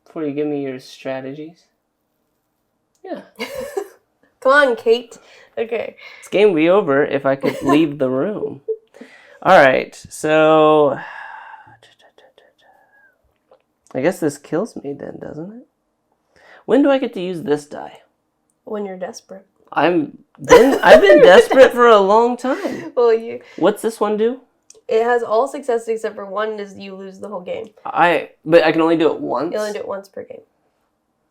Before you give me your strategies. Yeah. Come on, Kate. Okay. This game would be over if I could leave the room. All right, so I guess this kills me then, doesn't it? When do I get to use this die? When you're desperate. I've been desperate for a long time. Well, What's this one do? It has all successes except for 1 is you lose the whole game. But I can only do it once? You only do it once per game.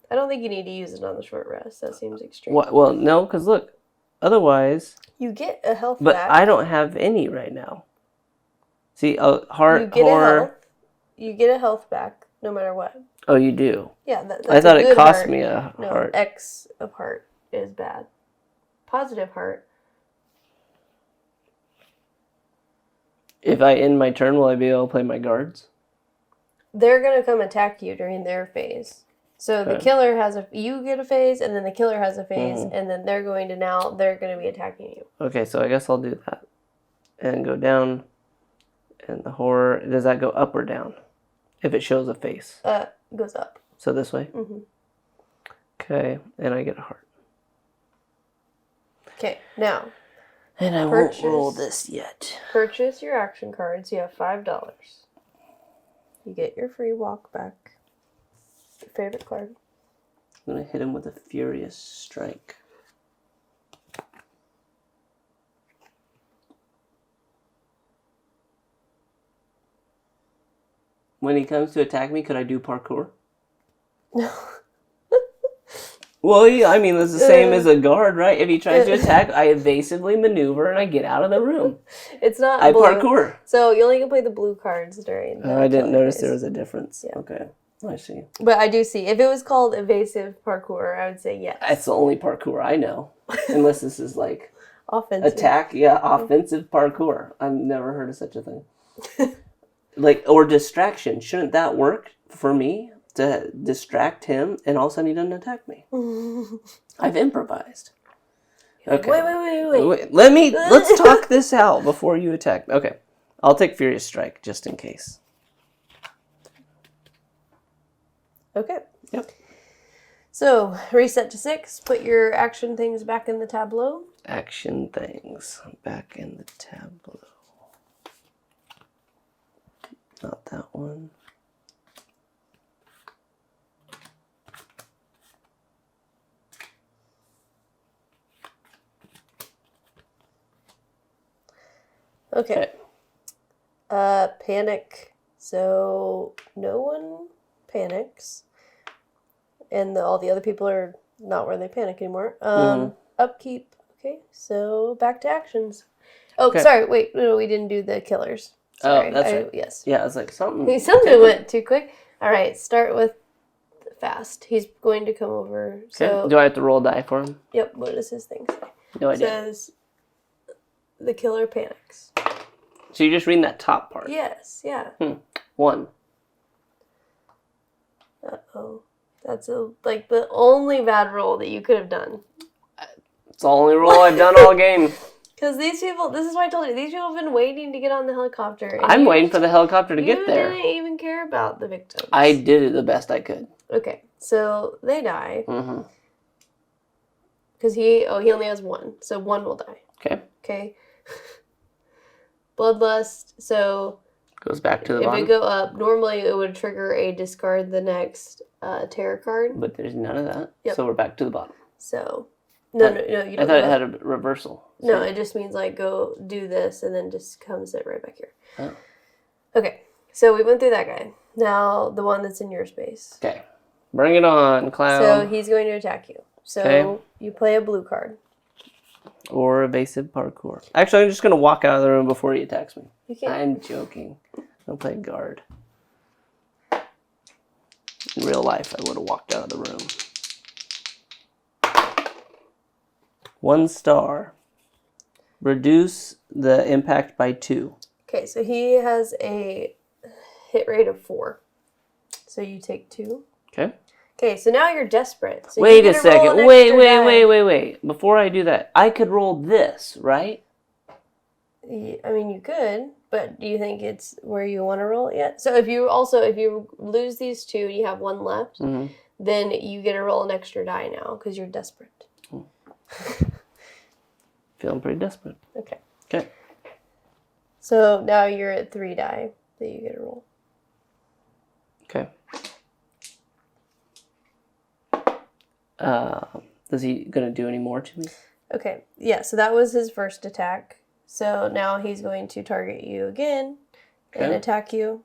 I don't think you need to use it on the short rest. That seems extreme. Well, no, because look, otherwise... You get a health back. But I don't have any right now. See, horror... You get a health back, no matter what. Oh, you do? Yeah, that's I thought it cost me a heart. No, X of heart is bad. Positive heart. If I end my turn, will I be able to play my guards? They're going to come attack you during their phase. So the killer you get a phase, and then the killer has a phase, and then they're going to be attacking you. Okay, so I guess I'll do that. And go down, and the horror, does that go up or down? If it shows a face? Goes up. So this way? Mm-hmm. Okay, and I get a heart. Okay, now. And I won't roll this yet. Purchase your action cards. You have $5. You get your free walk back. Your favorite card. I'm going to hit him with a Furious Strike. when he comes to attack me, could I do parkour? Well, yeah, I mean, it's the same as a guard, right? If he tries to attack, I evasively maneuver and I get out of the room. It's not I blue. parkour. So you only can play the blue cards during I didn't notice phase. there was a difference. Yeah. Okay, I see. But I do see. If it was called evasive parkour, I would say yes. That's the only parkour I know. Unless this is like Offensive. attack, offensive parkour. I've never heard of such a thing. Like, or distraction. Shouldn't that work for me? To distract him, and all of a sudden he doesn't attack me. I've improvised. Okay. Wait. Let's talk this out before you attack. Okay. I'll take Furious Strike, just in case. Okay. Yep. So, reset to 6. Put your action things back in the tableau. Action things back in the tableau. Not that one. Okay. Panic. So no one panics, and all the other people are not where they panic anymore. Upkeep. Okay. So back to actions. Oh, sorry. Wait. No, we didn't do the killers. Sorry. Oh, that's right. Yes. Yeah, I was like something. Something went too quick. All right. Start with fast. He's going to come over. Okay. So Do I have to roll a die for him? Yep. What does his thing say? No It idea. says the killer panics. So you're just reading that top part? Yes, yeah. 1. Uh-oh. That's the only bad roll that you could have done. It's the only roll I've done all game. Because these people, this is why I told you, these people have been waiting to get on the helicopter. I'm waiting for the helicopter to get there. You didn't even care about the victims. I did it the best I could. Okay, so they die. Mm-hmm. Because he only has 1, so 1 will die. Okay. Bloodlust, so Goes back to the if bottom. it go up, normally it would trigger a discard the next tarot card. But there's none of that. Yep. So we're back to the bottom. So, no, you don't. I thought it had a reversal. No, it just means like go do this and then just come sit right back here. Oh. Okay, so we went through that guy. Now the one that's in your space. Okay. Bring it on, clown. So he's going to attack you. So you play a blue card. Or evasive parkour. Actually, I'm just going to walk out of the room before he attacks me. You can't. I'm joking. I'll play guard. In real life, I would have walked out of the room. 1 star. Reduce the impact by 2. Okay, so he has a hit rate of 4. So you take 2. Okay. Okay, so now you're desperate. So Wait you a get to roll second. an Wait. extra die. Before I do that, I could roll this, right? I mean, you could, but do you think it's where you want to roll it yet? So if you lose these 2 and you have 1 left, then you get to roll an extra die now because you're desperate. Feeling pretty desperate. Okay. Okay. So now you're at 3 die that you get to roll. Okay. Is he going to do any more to me? Okay. Yeah, so that was his first attack. So now he's going to target you again and attack you.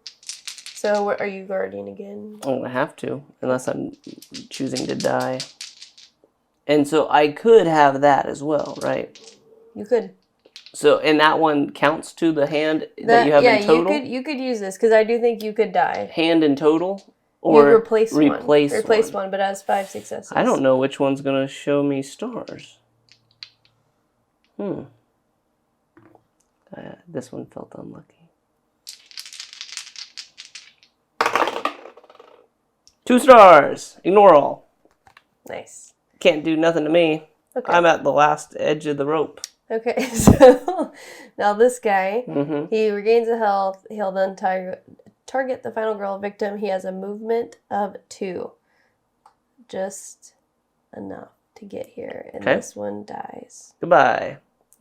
So are you guarding again? I'm going to have to, unless I'm choosing to die. And so I could have that as well, right? You could. So, and that one counts to the hand that you have in total? Yeah, you could use this, because I do think you could die. Hand in total? Or you replace one. Replace one, but has 5 successes. I don't know which one's going to show me stars. This one felt unlucky. 2 stars! Ignore all. Nice. Can't do nothing to me. Okay. I'm at the last edge of the rope. Okay, so now this guy, he regains a health. He'll then target the final girl victim. He has a movement of 2. Just enough to get here. And this one dies. Goodbye,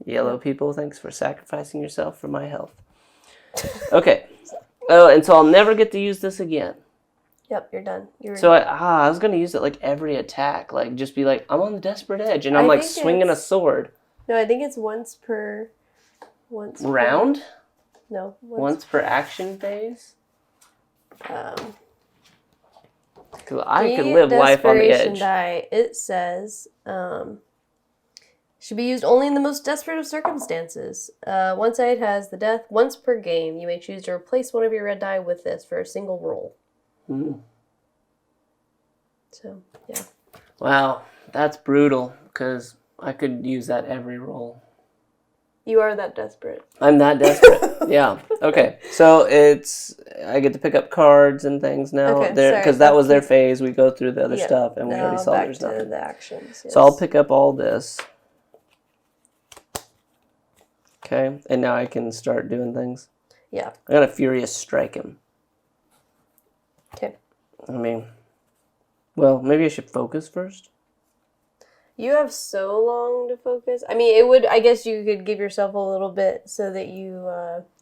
yellow people. Thanks for sacrificing yourself for my health. Okay. Oh, and so I'll never get to use this again. Yep, you're done. So I was going to use it like every attack. Like just be like, I'm on the desperate edge. And I'm like swinging a sword. No, I think it's once per round? No. Once per action phase? Because I could live life on the edge. Die, it says, should be used only in the most desperate of circumstances. One side has the death once per game. You may choose to replace one of your red die with this for a single roll. So, yeah. Wow, that's brutal, because I could use that every roll. You are that desperate. I'm that desperate. Yeah. Okay. So I get to pick up cards and things now. Okay, because that was their phase. We go through the other stuff, and we already saw there's nothing. Back to the actions. Yes. So I'll pick up all this. Okay, and now I can start doing things. Yeah. I got a Furious Strike him. Okay. I mean, well, maybe I should focus first. You have so long to focus. I mean, I guess you could give yourself a little bit so that you...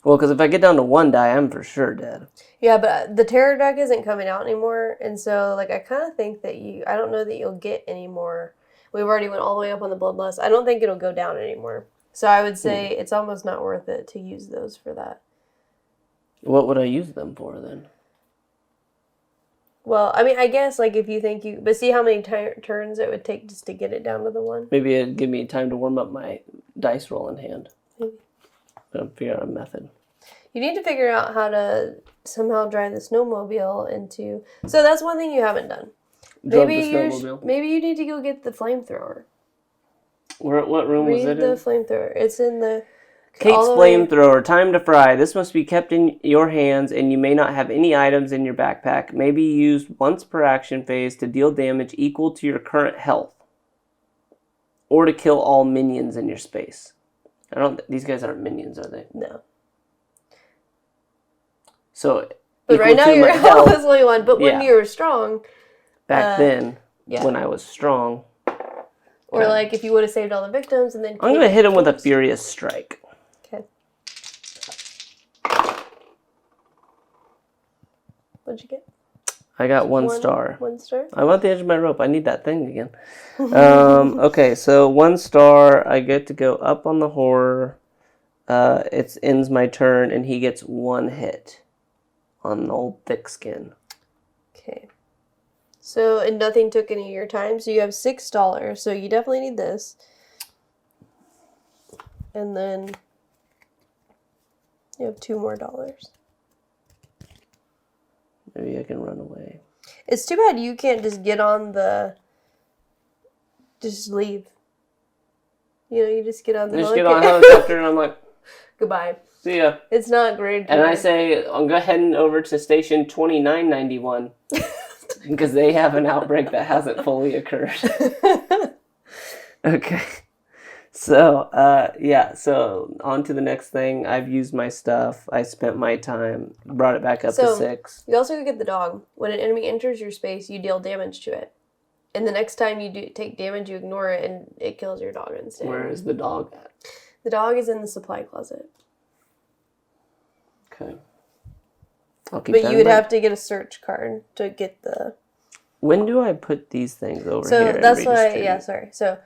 Well, because if I get down to 1 die, I'm for sure dead. Yeah, but the terror deck isn't coming out anymore, and so, like, I kind of think that I don't know that you'll get any more. We've already went all the way up on the Bloodlust. I don't think it'll go down anymore. So I would say it's almost not worth it to use those for that. What would I use them for, then? Well, I mean, I guess, like, if you think you... But see how many turns it would take just to get it down to the 1? Maybe it'd give me time to warm up my dice roll in hand. Maybe. I'll figure out a method. You need to figure out how to somehow drive the snowmobile into... So that's one thing you haven't done. Maybe you need to go get the flamethrower. What room was it in? Read the flamethrower. It's in the... Kate's flamethrower. Time to fry. This must be kept in your hands, and you may not have any items in your backpack. May be used once per action phase to deal damage equal to your current health, or to kill all minions in your space. These guys aren't minions, are they? No. So, but right now your health is only 1. But when you were strong, back then, when I was strong, or like if you would have saved all the victims and then... I'm gonna hit him with a Furious Strike. Okay. What'd you get? I got 1 star. 1 star? I'm at the edge of my rope. I need that thing again. Okay, so 1 star. I get to go up on the horror. It ends my turn, and he gets 1 hit on the old thick skin. Okay. So, and nothing took any of your time. So you have $6. So you definitely need this. And then you have $2 more. Maybe I can run away. It's too bad you can't just get on the... Just leave. You know, you just get on the helicopter. Just get on a helicopter and I'm like... Goodbye. See ya. It's not great. And I say, I'm heading over to station 2991. Because they have an outbreak that hasn't fully occurred. Okay. So, so on to the next thing. I've used my stuff. I spent my time. Brought it back up to 6. You also get the dog. When an enemy enters your space, you deal damage to it. And the next time you take damage, you ignore it, and it kills your dog instead. Where is the dog at? The dog is in the supply closet. Okay. But you would have to get a search card to get the... When do I put these things over So here? that's why, So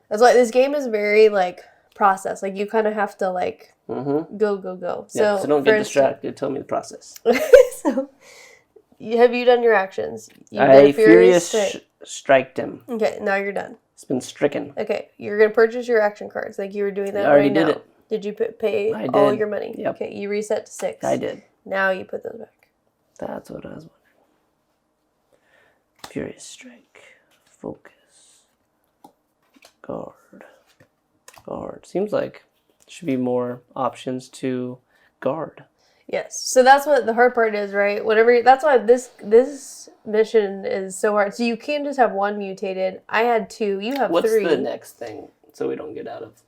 that's why this game is very, like, process. Like, you kind of have to, like, go. So don't get distracted. Tell me the process. So, have you done your actions? I Furious Striked him. Okay, now you're done. It's been stricken. Okay, you're going to purchase your action cards. Like, you were doing that I already right did now. it. Did you pay all your money? Yep. Okay, you reset to 6. I did. Now you put those back. That's what I was wondering. Furious Strike. Focus. Guard. Seems like there should be more options to guard. Yes. So that's what the hard part is, right? That's why this mission is so hard. So you can't just have 1 mutated. I had 2. You have 3. What's the next thing so we don't get out of...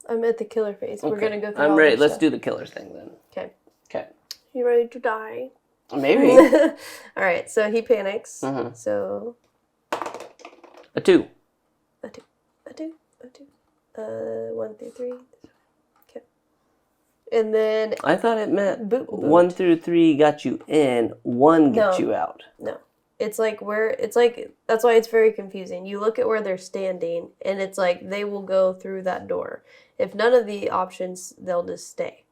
I'm at the killer phase. Okay. We're going to go through I'm ready. Let's stuff. do the killer thing then. Okay. Okay. You ready to die? Maybe. All right. So he panics. Mm-hmm. So... A 2. 1 through 3. Okay. And then... I thought it meant 1 through 3 got you in, 1 gets you out. No. It's like that's why it's very confusing. You look at where they're standing, and it's like they will go through that door. If none of the options, they'll just stay.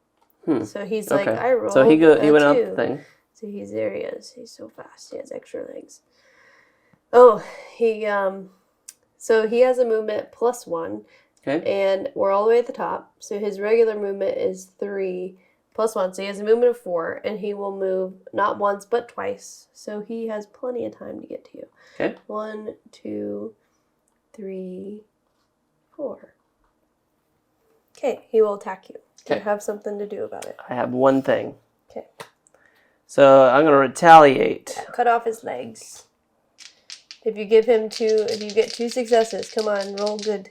So he's like, I rolled. So he went up the thing. So So there he is. He's so fast. He has extra legs. Oh, so he has a movement +1. Okay. And we're all the way at the top. So his regular movement is 3 + 1. So he has a movement of 4, and he will move not once but twice. So he has plenty of time to get to you. Okay. 1, 2, 3, 4. Okay, he will attack you. Okay. You have something to do about it. I have one thing. Okay. So I'm going to retaliate. Cut off his legs. If you get 2 successes, come on, roll good.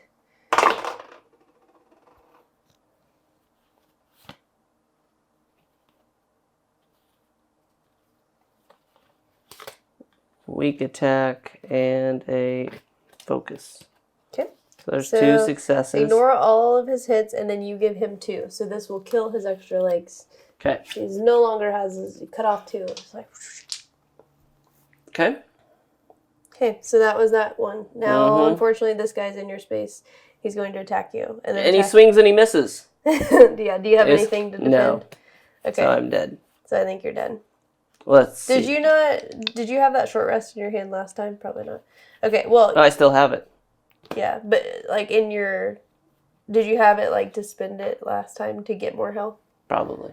Weak attack and a focus. Okay. So there's 2 successes. Ignore all of his hits, and then you give him 2. So this will kill his extra legs. Okay. He's no longer has his cut off 2. It's like. Okay. Okay, so that was that one. Now, unfortunately, this guy's in your space. He's going to attack you, and he swings and he misses. Yeah. Do you have anything to defend? No. Okay. So I'm dead. So I think you're dead. Let's see. Did you have that short rest in your hand last time? Probably not. Okay, well. Oh, I still have it. Yeah, but like did you have it like to spend it last time to get more health? Probably.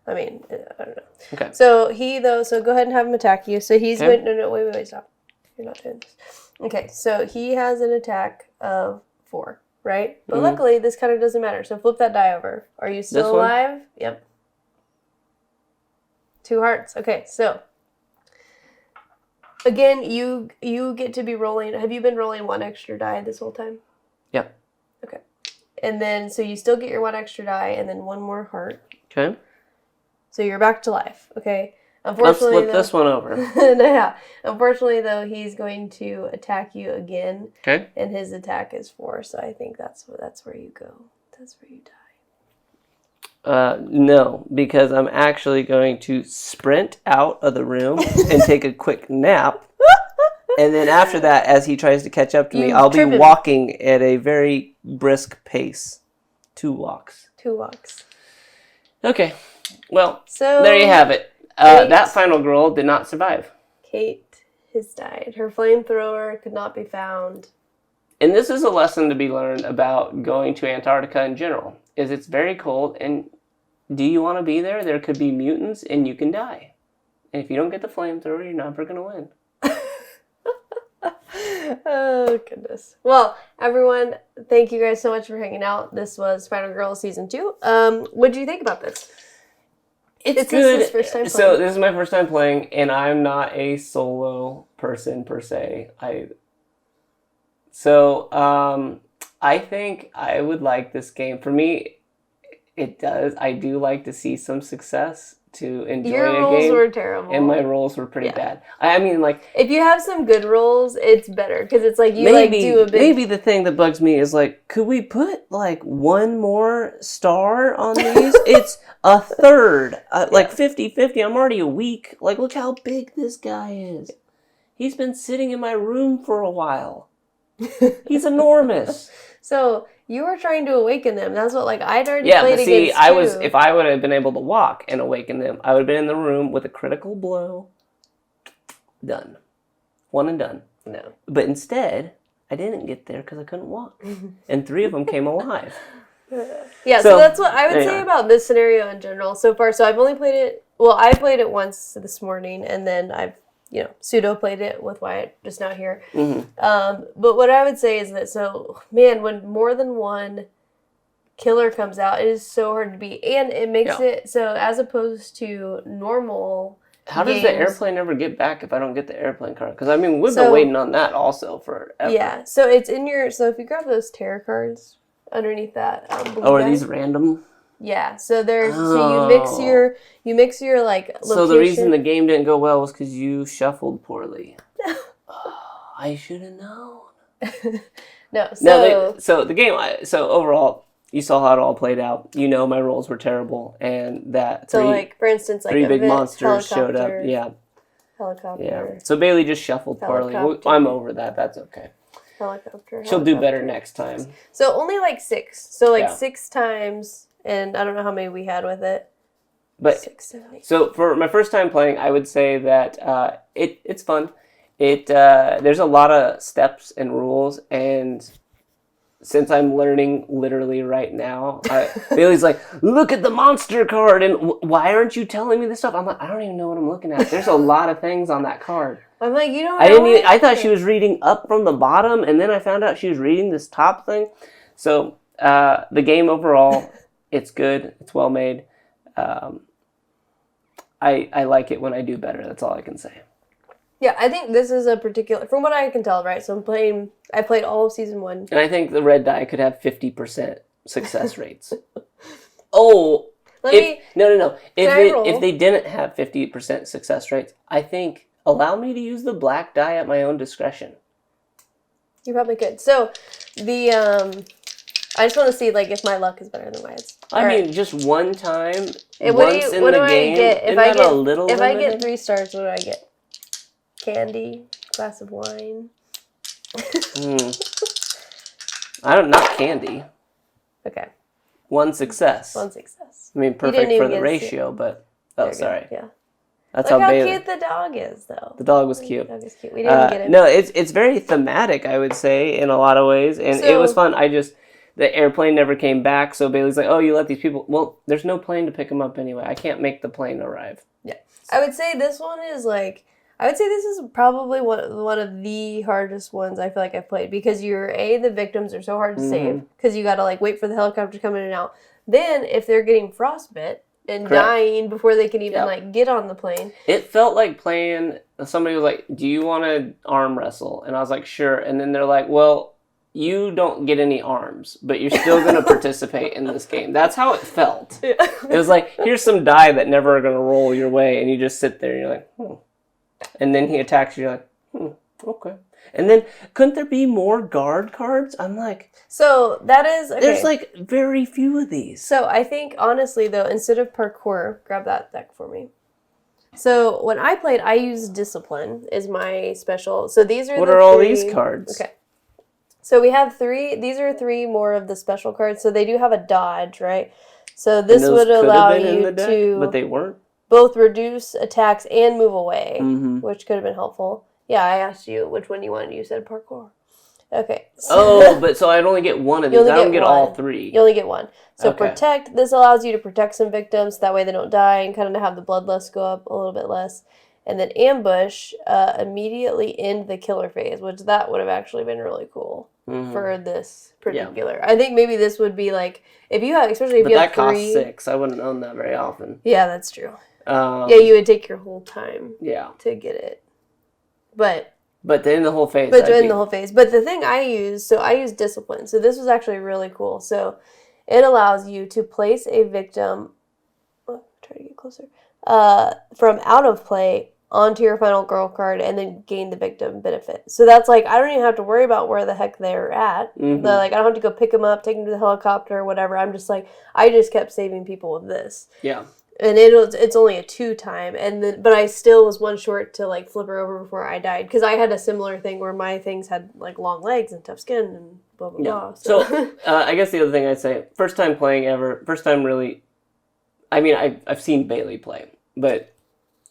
I mean, I don't know. Okay. So go ahead and have him attack you. So he's going, no, wait, stop. You're not doing this. Okay, so he has an attack of 4, right? But luckily, this kind of doesn't matter. So flip that die over. Are you still alive? Yep. 2 hearts. Okay, so again, you get to be rolling. Have you been rolling 1 extra die this whole time? Yep. Okay. And then, so you still get your 1 extra die and then 1 more heart. Okay. So you're back to life. Okay. Unfortunately, let's flip this one over. Yeah. Unfortunately, though, he's going to attack you again. Okay. And his attack is 4, so I think that's where you go. That's where you die. No, because I'm actually going to sprint out of the room and take a quick nap. And then after that, as he tries to catch up to me, I'll be walking at a very brisk pace. 2 walks. 2 walks. Okay. Well, so there you have it. That final girl did not survive. Kate has died. Her flamethrower could not be found. And this is a lesson to be learned about going to Antarctica in general. Is it's very cold, and do you want to be there? There could be mutants, and you can die. And if you don't get the flamethrower, you're never going to win. Oh, goodness. Well, everyone, thank you guys so much for hanging out. This was Final Girl Season 2. What did you think about this? It's good. This first time so this is my first time playing, and I'm not a solo person per se. I think I would like this game. For me, it does. I do like to see some success to enjoy a game. Your rolls were terrible. And my rolls were pretty bad. I mean, like... If you have some good rolls, it's better. Because it's like you do a big... Maybe the thing that bugs me is like, could we put like 1 more star on these? It's a third. Like 50-50. I'm already a week. Like, look how big this guy is. He's been sitting in my room for a while. He's enormous. So... You were trying to awaken them. That's what, I'd already played against you. Yeah, but see, if I would have been able to walk and awaken them, I would have been in the room with a critical blow. Done. 1 and done. No. But instead, I didn't get there because I couldn't walk. And 3 of them came alive. Yeah, so that's what I would say about this scenario in general so far. So I've only played it... Well, I played it once this morning, and then I've pseudo played it with Wyatt just now here. Mm-hmm. But what I would say is that, when more than 1 killer comes out, it is so hard to beat. And it makes it so, as opposed to normal How does the airplane ever get back if I don't get the airplane card? Because, I mean, we've been waiting on that also forever. Yeah, so it's in your... So if you grab those tarot cards underneath that... are these random? Yeah, so there's so you mix your location. So the reason the game didn't go well was because you shuffled poorly. I should have known. No, so the game. So overall, you saw how it all played out. My rolls were terrible, and that for instance, 3 big monsters showed up. Yeah, helicopter. Yeah. So Bailey just shuffled poorly. I'm over that. That's okay. Helicopter. She'll do better next time. So only 6. So 6 times. and I don't know how many we had with it. But 6, 7, 8. so for my first time playing, I would say that it's fun. There's a lot of steps and rules, and since I'm learning literally right now, Bailey's like, look at the monster card, and why aren't you telling me this stuff? I'm like, I don't even know what I'm looking at. There's a lot of things on that card. I'm like, you don't know. I thought she was reading up from the bottom, and then I found out she was reading this top thing. So the game overall, it's good. It's well made. I like it when I do better. That's all I can say. Yeah, I think this is a particular, from what I can tell, right? So I played all of season 1. And I think the red die could have 50% success rates. No. If they didn't have 50% success rates, I think allow me to use the black die at my own discretion. You probably could. So I just want to see like if my luck is better than Wyatt's. I mean, just one time, what once do in the game. I get? Isn't that a little if I limited? get 3 stars, what do I get? Candy, glass of wine. Not candy. Okay. 1 success. 1 success. I mean, perfect for the ratio, but sorry. Yeah. That's Look how Bailey. cute the dog is, though. The dog was cute. The dog is cute. We didn't get him. No, it's very thematic, I would say, in a lot of ways, and it was fun. The airplane never came back, so Bailey's like, oh, you let these people... Well, there's no plane to pick them up anyway. I can't make the plane arrive. Yeah. I would say this one is like... I would say this is probably one of the hardest ones I feel like I've played, because the victims are so hard to save, because you got to like wait for the helicopter to come in and out. Then, if they're getting frostbite and dying before they can even like get on the plane. It felt like playing... Somebody was like, do you want to arm wrestle? And I was like, sure. And then they're like, well... You don't get any arms, but you're still going to participate in this game. That's how it felt. Yeah. It was like, here's some die that never are going to roll your way, and you just sit there, and you're like, And then he attacks you, you're like, okay. And then, couldn't there be more guard cards? I'm like... So, that is... Okay. There's, like, very few of these. So, I think, honestly, though, instead of parkour, grab that deck for me. So, when I played, I used Discipline as my special. So, these are What are all these cards? Okay. So we have 3, these are 3 more of the special cards. So they do have a dodge, right? So this would allow you to... But they weren't? Both reduce attacks and move away, which could have been helpful. Yeah, I asked you which one you wanted. You said parkour. Okay. So, so I'd only get one of these. I don't get all 3. You only get 1. So Protect, this allows you to protect some victims. That way they don't die, and kind of have the bloodlust go up a little bit less. And then Ambush, immediately end the killer phase, which that would have actually been really cool for this particular. Yeah. I think maybe this would be like, if you have, especially if you have 3. But that costs 6. I wouldn't own that very often. Yeah, that's true. You would take your whole time to get it. But to end the whole phase. But to end the whole phase. But the thing I use Discipline. So this was actually really cool. So it allows you to place a victim, try to get closer, from out of play onto your final girl card, and then gain the victim benefit. So that's like, I don't even have to worry about where the heck they're at. I don't have to go pick them up, take them to the helicopter or whatever. I'm just like, I just kept saving people with this. Yeah. And it's only a 2 time, but I still was 1 short to like flip her over before I died, because I had a similar thing where my things had like long legs and tough skin and blah blah blah. So I guess the other thing I'd say, first time playing ever, first time really. I mean, I've seen Bailey play, but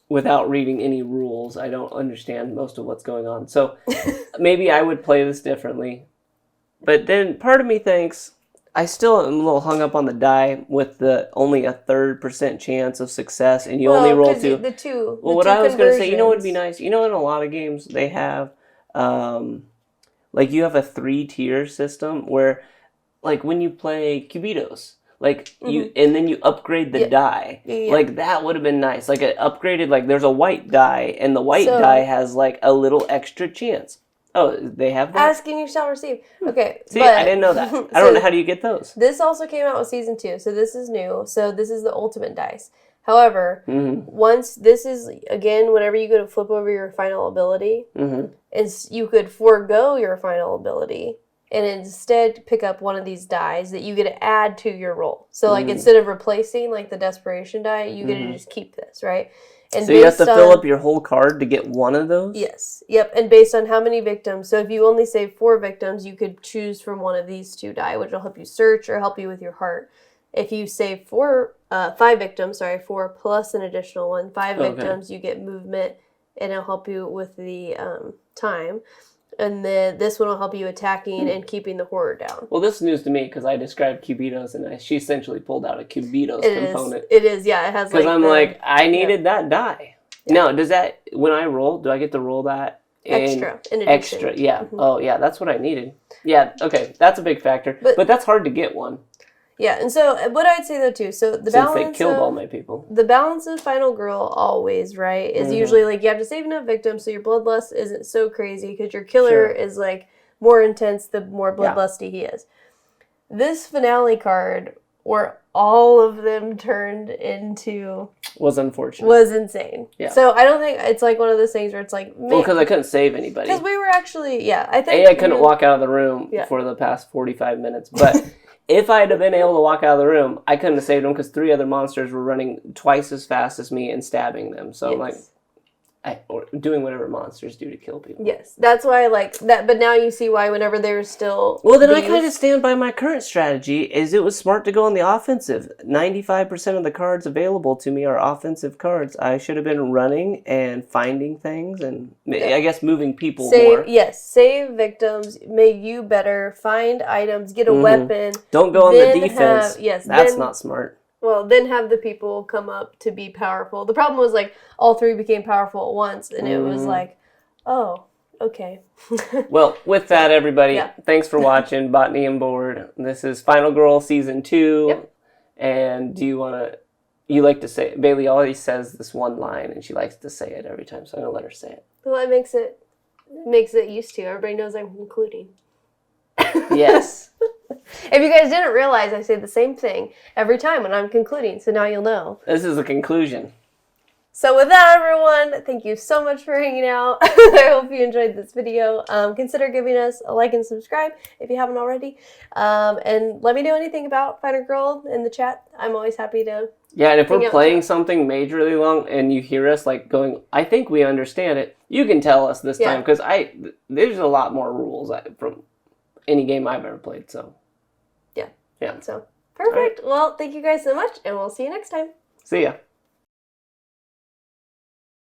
without reading any rules, I don't understand most of what's going on. So maybe I would play this differently. But then part of me thinks I still am a little hung up on the die with the only a 3% chance of success, and you only roll 2. What I was going to say, you know what would be nice? You know, in a lot of games they have, like you have a 3-tier system where, like when you play Cubitos, like you, and then you upgrade the die. Yeah. Like that would have been nice. Like an upgraded, like there's a white die, and the white die has like a little extra chance. Oh, they have that? Ask and you shall receive. Okay. See, I didn't know that. I don't know, how do you get those? This also came out with season 2, so this is new. So this is the ultimate dice. However, once this is, again, whenever you go to flip over your final ability, and you could forego your final ability and instead pick up one of these dies that you get to add to your roll. So, like, instead of replacing, like, the desperation die, you get to just keep this, right? And so you have to fill up your whole card to get one of those? Yes. Yep. And based on how many victims. So if you only save 4 victims, you could choose from one of these 2 die, which will help you search or help you with your heart. If you save 5 victims, 4 plus an additional one, 5 victims, you get movement, and it'll help you with the time. And then this one will help you attacking and keeping the horror down. Well, this is news to me because I described cubitos, and she essentially pulled out a cubitos component. It is, yeah. It has because I'm like, I needed that die. Yeah. Now, does that, when I roll, do I get to roll that extra? In addition. Extra, yeah. Mm-hmm. Oh, yeah, that's what I needed. Yeah, okay, that's a big factor. But that's hard to get one. Yeah, and so what I'd say though too, so the balance they killed all my people. The balance of Final Girl always, right, is usually like you have to save enough victims so your bloodlust isn't so crazy because your killer is like more intense the more bloodlusty he is. This finale card where all of them turned into was unfortunate. Was insane. Yeah. So I don't think it's like one of those things where it's like well, because I couldn't save anybody. Because we were actually I think I couldn't walk out of the room for the past 45 minutes, but. If I had been able to walk out of the room, I couldn't have saved them because 3 other monsters were running twice as fast as me and stabbing them. So I'm like, or doing whatever monsters do to kill people. Yes, that's why I like that. But now you see why whenever there's still well, then I kind of stand by my current strategy. Is it was smart to go on the offensive. 95% of the cards available to me are offensive cards. I should have been running and finding things and I guess moving people more. Yes, save victims, make you better, find items, get a weapon. Don't go on the defense. That's not smart. Well, then have the people come up to be powerful. The problem was like all 3 became powerful at once, and it was like, oh, okay. Well, with that, everybody, thanks for watching Botany and Board. This is Final Girl Season 2. Yep. And do you want to, you like to say, Bailey always says this one line, and she likes to say it every time, so I'm going to let her say it. Well, it makes it used to. Everybody knows I'm concluding. Yes. If you guys didn't realize, I say the same thing every time when I'm concluding, so now you'll know. This is a conclusion. So with that, everyone, thank you so much for hanging out. I hope you enjoyed this video. Consider giving us a like and subscribe if you haven't already. And let me know anything about Final Girl in the chat. I'm always happy to. Yeah, and if we're playing something majorly long and you hear us like going, I think we understand it, you can tell us this time because there's a lot more rules from any game I've ever played. So. Yeah. So, perfect. Right. Well, thank you guys so much, and we'll see you next time. See ya.